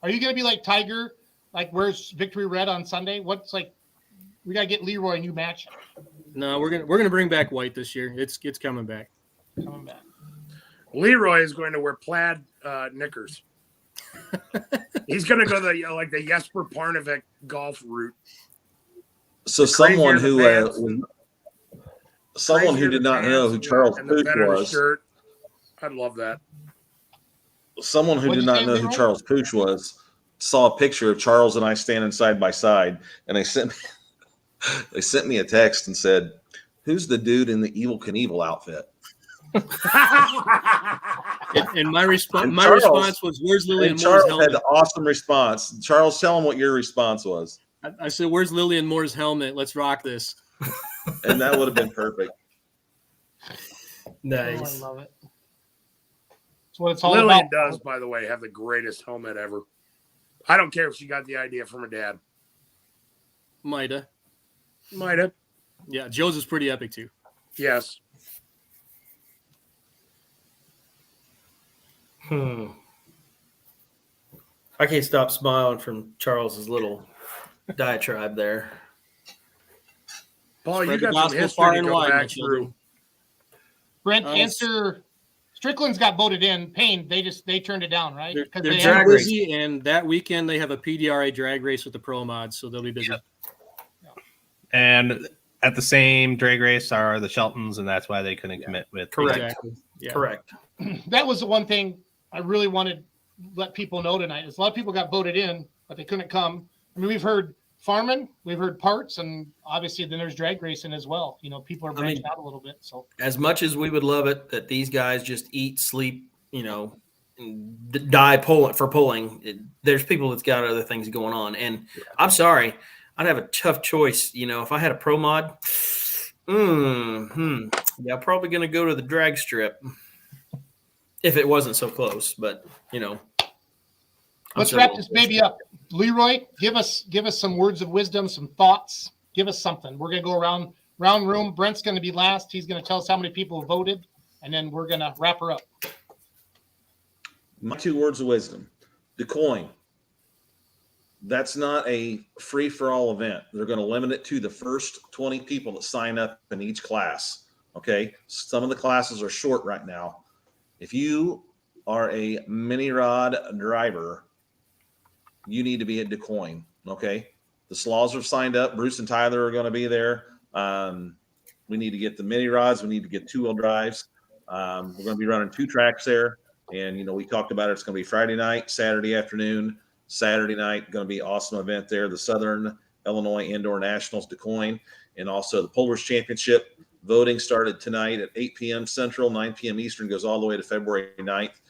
Are you going to be like Tiger? Like, where's Victory Red on Sunday? What's like, we got to get Leroy a new match No, we're gonna bring back white this year. It's coming back. coming back. Leroy is going to wear plaid knickers. He's going to go the Jesper Parnevik golf route. So Crazier someone who did not know who Charles and the Pooch better was. shirt. I'd love that. Someone who What'd did you not say, know who Leroy? Charles Pooch was saw a picture of Charles and I standing side by side, and they sent me a text and said, "Who's the dude in the Evel Knievel outfit?" And my response, Charles- was, "Where's Lily And and Moore's Charles had helmet?" an awesome response. Charles, tell him what your response was. I said, "Where's Lillian Moore's helmet? Let's rock this." And that would have been perfect. Nice. Oh, I love it. That's what it's all Lillian about. does, by the way, have the greatest helmet ever. I don't care if she got the idea from her dad. Might have. Yeah, Joe's is pretty epic too. Yes. I can't stop smiling from Charles's little diatribe there. Paul, you Spread the got some gospel far history to and go wide, my back through. children. Brent, Uh, answer. Strickland's got voted in. Payne, they turned it down, right? They're, 'Cause they're they too drag busy, and that weekend they have a PDRA drag race with the pro mods, so they'll be busy. And at the same drag race are the Sheltons, and that's why they couldn't commit with. Correct. Exactly. Yeah. Correct. that was the one thing I really wanted to let people know tonight. Is a lot of people got voted in, but they couldn't come. I mean, we've heard farming, we've heard parts, and obviously then there's drag racing as well. You know, people are branching out a little bit. So As much as we would love it that these guys just eat, sleep, you know, and die pulling, there's people that's got other things going on. And I'm sorry, I'd have a tough choice. You know, if I had a pro mod, yeah, probably going to go to the drag strip if it wasn't so close. But you know, let's wrap this baby up. Leroy, give us some words of wisdom, some thoughts. Give us something. We're gonna go around room. Brent's gonna be last. He's gonna tell us how many people voted, and then we're gonna wrap her up. My 2 words of wisdom: DeCoin. That's not a free-for-all event. They're going to limit it to the first 20 people that sign up in each class. Okay, some of the classes are short right now. If you are a mini rod driver, you need to be at DeCoin. Okay, the Slaws have signed up. Bruce and Tyler are going to be there. We need to get the mini rods. We need to get 2-wheel drives. We're going to be running 2 tracks there. And, you know, we talked about it. It's going to be Friday night, Saturday afternoon. Saturday night, going to be an awesome event there. The Southern Illinois Indoor Nationals, DeCoin, and also the Polars Championship. Voting started tonight at 8 p.m. Central, 9 p.m. Eastern, goes all the way to February 9th.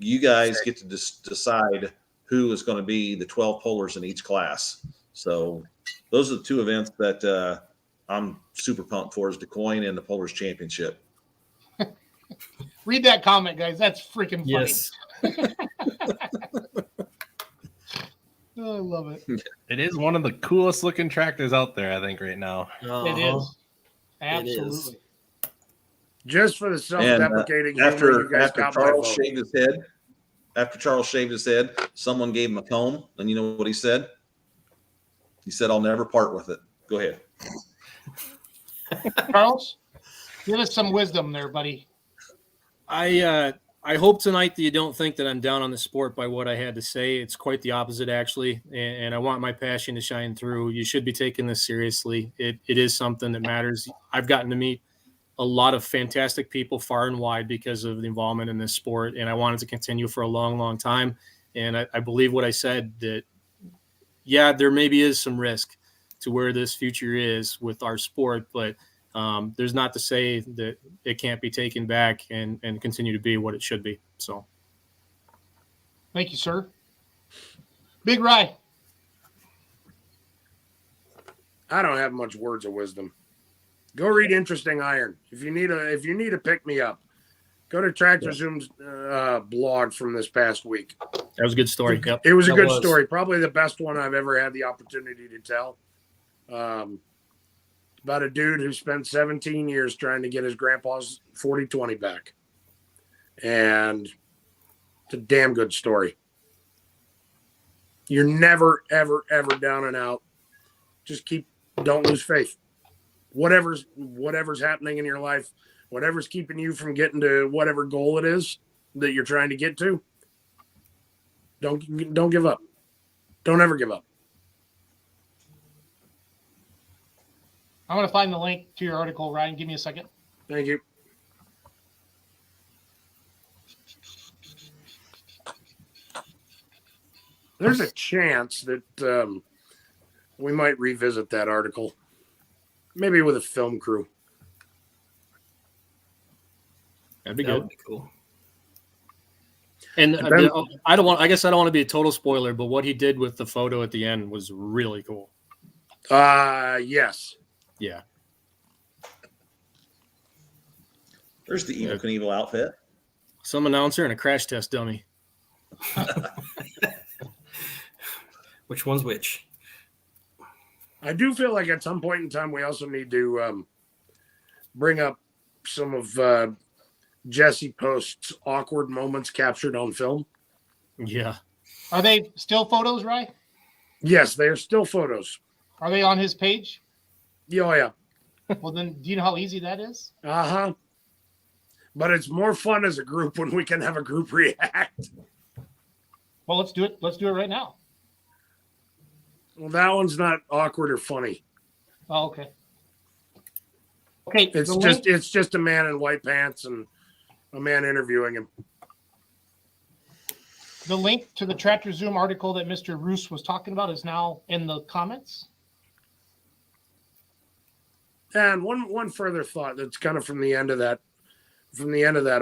You guys get to decide who is going to be the 12 Polars in each class. So those are the 2 events that I'm super pumped for, is DeCoin and the Polars Championship. Read that comment, guys. That's freaking funny. Yes. Oh, I love it. It is one of the coolest looking tractors out there, I think, right now. It is. Absolutely. Just for the self-deprecating humor, you guys got my vote. After Charles shaved his head, someone gave him a comb, and you know what he said? He said, "I'll never part with it." Go ahead. Charles, give us some wisdom there, buddy. I hope tonight that you don't think that I'm down on the sport by what I had to say. It's quite the opposite, actually, and I want my passion to shine through. You should be taking this seriously. It is something that matters. I've gotten to meet a lot of fantastic people far and wide because of the involvement in this sport, and I want it to continue for a long, long time. And I believe what I said, that, yeah, there maybe is some risk to where this future is with our sport, but there's not to say that it can't be taken back and continue to be what it should be. So, thank you, sir. Big Rye. I don't have much words of wisdom. Go read Interesting Iron. If you need a pick me up, go to Tractor Zoom's blog from this past week. That was a good story. Yep. It was a good story. Probably the best one I've ever had the opportunity to tell. About a dude who spent 17 years trying to get his grandpa's 40-20 back. And it's a damn good story. You're never, ever, ever down and out. Just don't lose faith. Whatever's happening in your life, whatever's keeping you from getting to whatever goal it is that you're trying to get to, don't give up. Don't ever give up. I'm going to find the link to your article, Ryan. Give me a second. Thank you. There's a chance that we might revisit that article, maybe with a film crew. That'd be That good. would be cool. And I guess I don't want to be a total spoiler, but what he did with the photo at the end was really cool. Yes. Yeah. There's the Evil Knievel outfit. Some announcer and a crash test dummy. Which one's which? I do feel like at some point in time we also need to bring up some of Jesse Post's awkward moments captured on film. Yeah. Are they still photos, Rye? Yes, they are still photos. Are they on his page? Oh, yeah. Well, then, do you know how easy that is? Uh-huh. But it's more fun as a group when we can have a group react. Well, let's do it. Let's do it right now. Well, that one's not awkward or funny. Oh, okay. Okay. It's just a man in white pants and a man interviewing him. The link to the Tractor Zoom article that Mr. Roos was talking about is now in the comments. And one further thought that's kind of from the end of that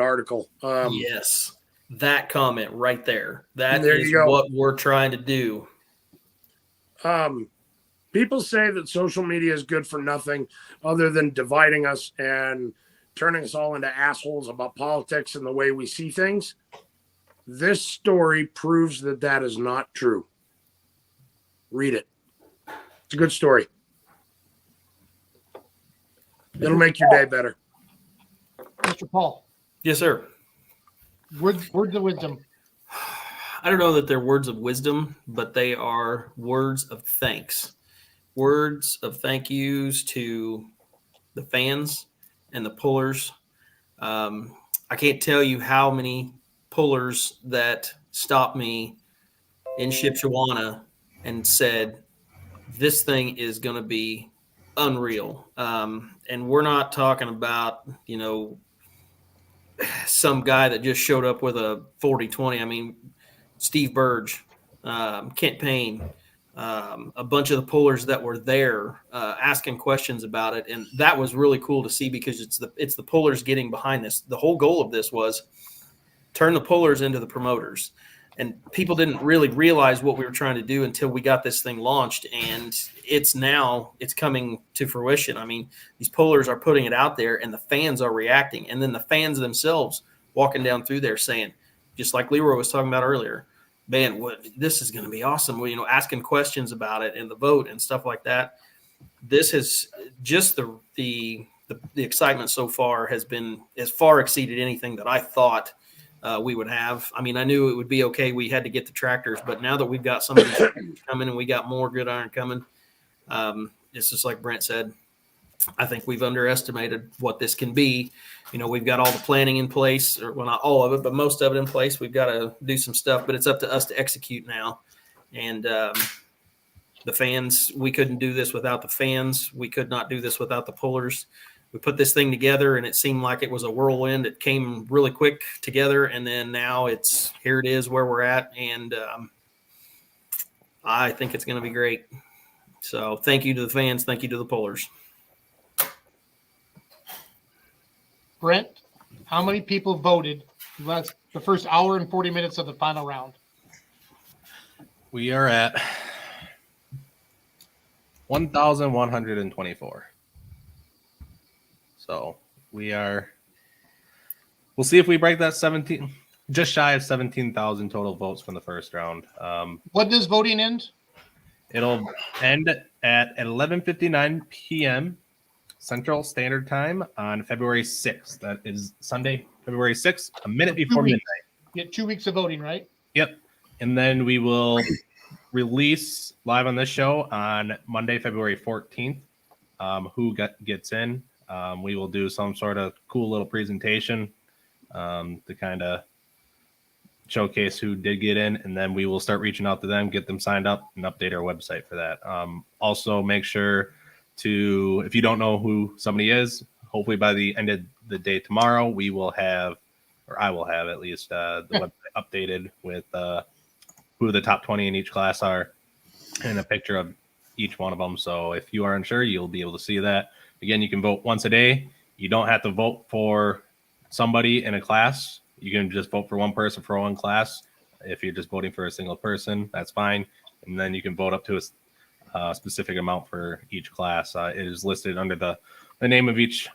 article. Yes, that comment right there. That there is you go. what we're trying to do. People say that social media is good for nothing other than dividing us and turning us all into assholes about politics and the way we see things. This story proves that that is not true. Read it. It's a good story. It'll make your day better. Mr. Paul, Yes, sir. words of wisdom. I don't know that they're words of wisdom, but they are words of thanks. Words of thank yous to the fans and the pullers. I can't tell you how many pullers that stopped me in Shipshewana and said, this thing is going to be unreal. And we're not talking about, some guy that just showed up with a 40-20. I mean, Steve Burge, Kent Payne, a bunch of the pullers that were there asking questions about it. And that was really cool to see because it's the pullers getting behind this. The whole goal of this was turn the pullers into the promoters. And people didn't really realize what we were trying to do until we got this thing launched. And it's coming to fruition. I mean, these pullers are putting it out there and the fans are reacting. And then the fans themselves walking down through there saying, just like Leroy was talking about earlier, man, this is going to be awesome. Well, asking questions about it and the vote and stuff like that. This has just the excitement so far has far exceeded anything that I thought we would have. I mean, I knew it would be okay. We had to get the tractors, but now that we've got some of these tractors coming and we got more gridiron coming, it's just like Brent said. I think we've underestimated what this can be. We've got all the planning in place, or well, not all of it, but most of it in place. We've got to do some stuff, but it's up to us to execute now. And the fans, we couldn't do this without the fans. We could not do this without the pullers. We put this thing together and it seemed like it was a whirlwind. It came really quick together. And then now here it is where we're at. And I think it's going to be great. So thank you to the fans. Thank you to the pullers. Brent, how many people voted the first hour and 40 minutes of the final round? We are at 1,124. So we'll see if we break that 17, just shy of 17,000 total votes from the first round. What does voting end? It'll end at 11:59 p.m. Central Standard Time on February 6th. That is Sunday, February 6th, a minute before midnight. You get 2 weeks of voting, right? Yep. And then we will release live on this show on Monday, February 14th, who gets in. We will do some sort of cool little presentation to kind of showcase who did get in, and then we will start reaching out to them, get them signed up, and update our website for that. Also, make sure to, if you don't know who somebody is, hopefully by the end of the day tomorrow, we will have, or I will have at least, the website updated with who the top 20 in each class are and a picture of each one of them. So if you are unsure, you'll be able to see that. Again, you can vote once a day. You don't have to vote for somebody in a class. You can just vote for one person for one class. If you're just voting for a single person, that's fine. And then you can vote up to specific amount for each class. It is listed under the name of each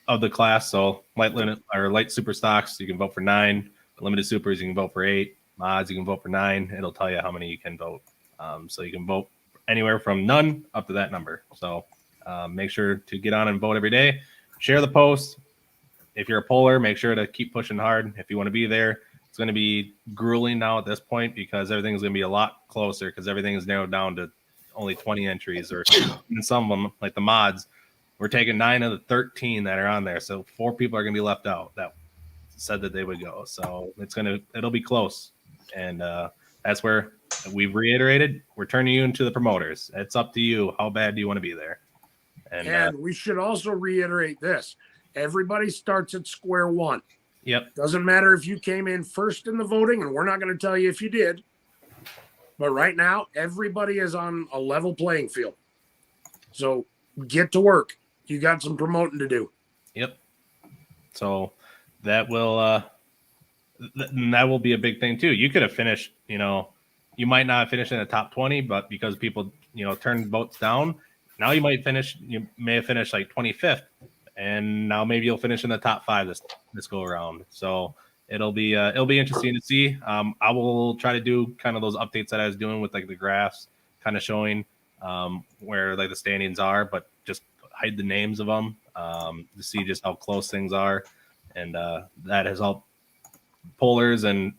of the class. So light super stocks, you can vote for 9. Limited supers, you can vote for 8. Mods, you can vote for 9. It'll tell you how many you can vote. So you can vote anywhere from none up to that number. So make sure to get on and vote every day. Share the post. If you're a poller, make sure to keep pushing hard. If you want to be there, it's going to be grueling now at this point because everything's going to be a lot closer because everything is narrowed down to only 20 entries, or in some of them, like the mods, we're taking 9 of the 13 that are on there. So 4 people are going to be left out that said that they would go. So it'll be close. And that's where we've reiterated, we're turning you into the promoters. It's up to you. How bad do you want to be there? And we should also reiterate this. Everybody starts at square one. Yep. Doesn't matter if you came in first in the voting, and we're not going to tell you if you did. But right now, everybody is on a level playing field. So get to work. You got some promoting to do. Yep. So that will be a big thing too. You could have finished, you might not finish in the top 20, but because people, turned votes down, now you may have finished like 25th. And now maybe you'll finish in the top 5 this go around. So it'll be interesting to see. I will try to do kind of those updates that I was doing with like the graphs, kind of showing where like the standings are, but just hide the names of them to see just how close things are. And that has helped pollers and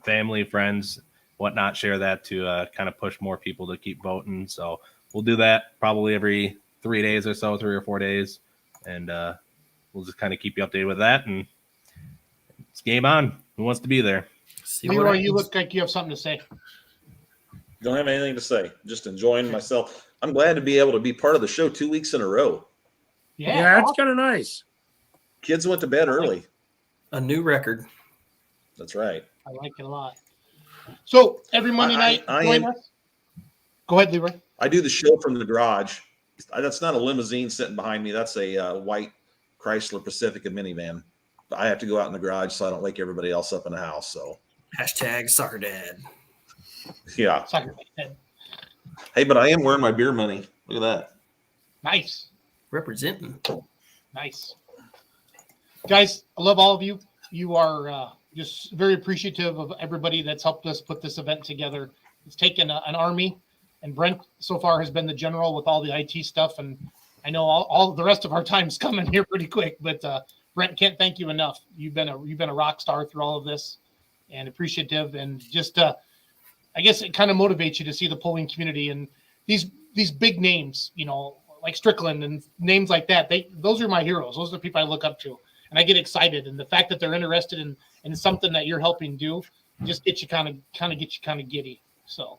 family, friends, whatnot share that to kind of push more people to keep voting. So we'll do that probably every 3 days or so, 3 or 4 days. And we'll just kind of keep you updated with that. And it's game on. Who wants to be there? Leroy, you look like you have something to say. Don't have anything to say. Just enjoying myself. I'm glad to be able to be part of the show 2 weeks in a row. Yeah, that's kind of nice. Kids went to bed early. A new record. That's right. I like it a lot. So every Monday night, join us. Go ahead, Leroy. I do the show from the garage. That's not a limousine sitting behind me. That's a white Chrysler Pacifica minivan. I have to go out in the garage so I don't wake everybody else up in the house. So # soccer dad. Yeah. Soccer dad. Hey, but I am wearing my beer money. Look at that. Nice. Representing. Nice. Guys, I love all of you. You are just very appreciative of everybody that's helped us put this event together. It's taken an army. And Brent so far has been the general with all the IT stuff. And I know all the rest of our time's coming here pretty quick, but Brent, can't thank you enough. You've been a rock star through all of this and appreciative. And just, I guess it kind of motivates you to see the polling community and these big names, like Strickland and names like that. Those are my heroes. Those are the people I look up to. And I get excited. And the fact that they're interested in something that you're helping do just gets you kind of giddy. So.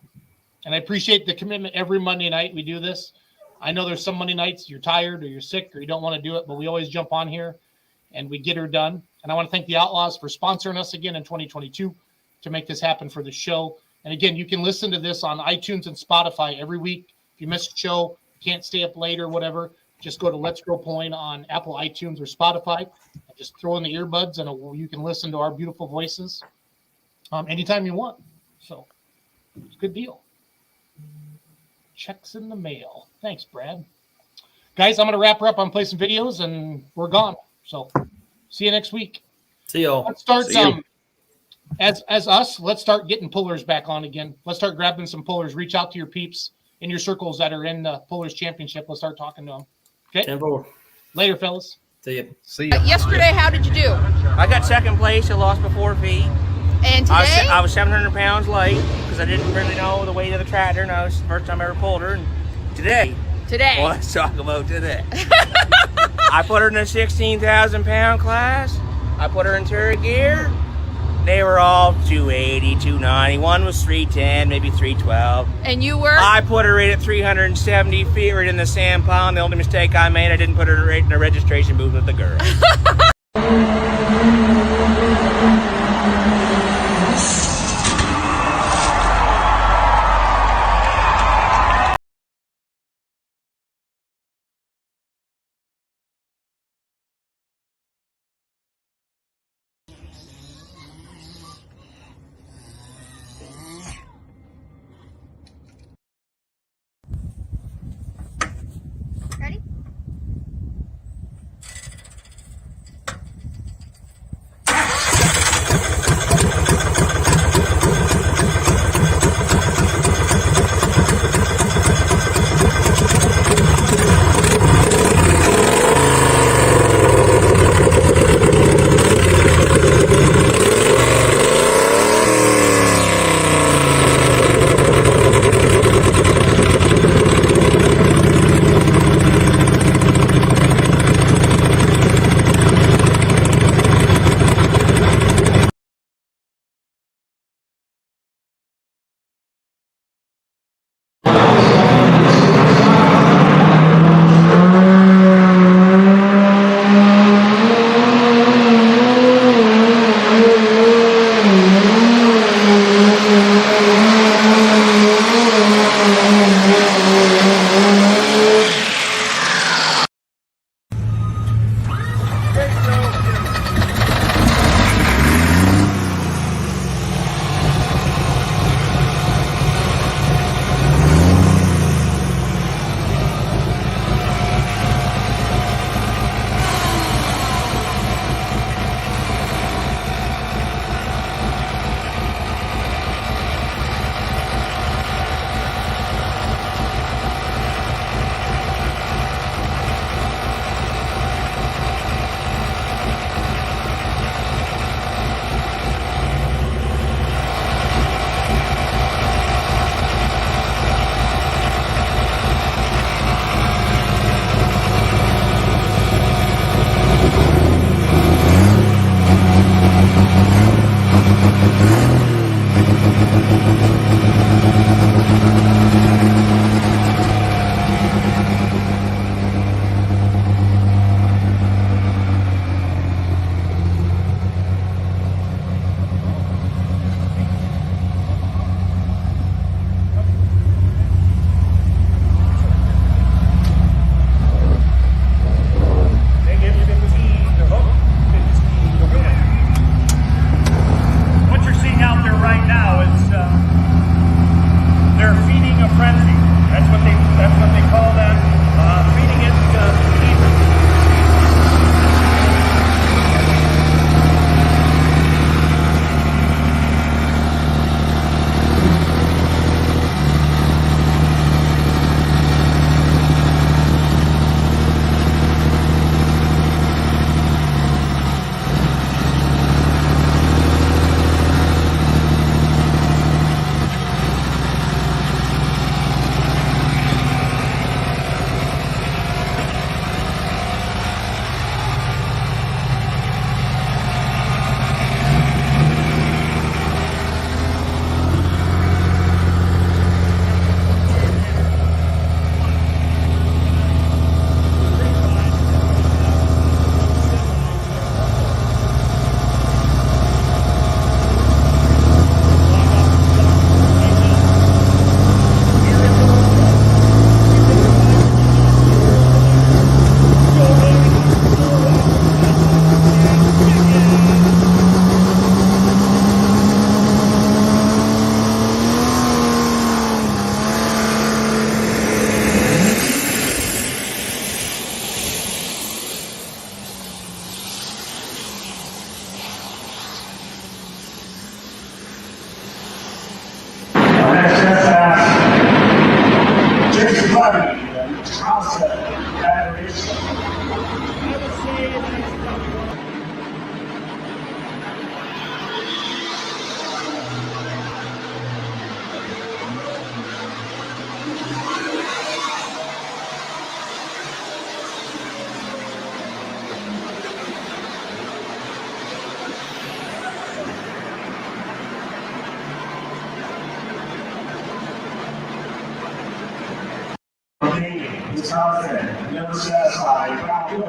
And I appreciate the commitment every Monday night we do this. I know there's some Monday nights you're tired or you're sick or you don't want to do it, but we always jump on here and we get her done. And I want to thank the Outlaws for sponsoring us again in 2022 to make this happen for the show. And again, you can listen to this on iTunes and Spotify every week. If you missed a show, can't stay up late or whatever, just go to Let's Grow Point on Apple, iTunes, or Spotify. And just throw in the earbuds and you can listen to our beautiful voices anytime you want. So it's a good deal. Checks in the mail. Thanks, Brad. Guys, I'm going to wrap her up on play some videos and we're gone. So see you next week. See y'all. Let's start as us, let's start getting pullers back on again. Let's start grabbing some pullers. Reach out to your peeps in your circles that are in the Pullers Championship. Let's start talking to them. Okay. 10-4. Later, fellas. See you. See ya. Yesterday, how did you do? I got second place. I lost by 4 feet. And today? I was 700 pounds light because I didn't really know the weight of the tractor, and it was the first time I ever pulled her. And today, well, let's talk about today. I put her in a 16,000 pound class. I put her in turret gear. They were all 280, 290. One was 310, maybe 312. And you were? I put her right at 370 feet, right in the sand pile. And the only mistake I made, I didn't put her right in the registration booth with the girl. confident, never satisfied, proud good.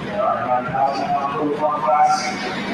There are 9,000 outdoor class.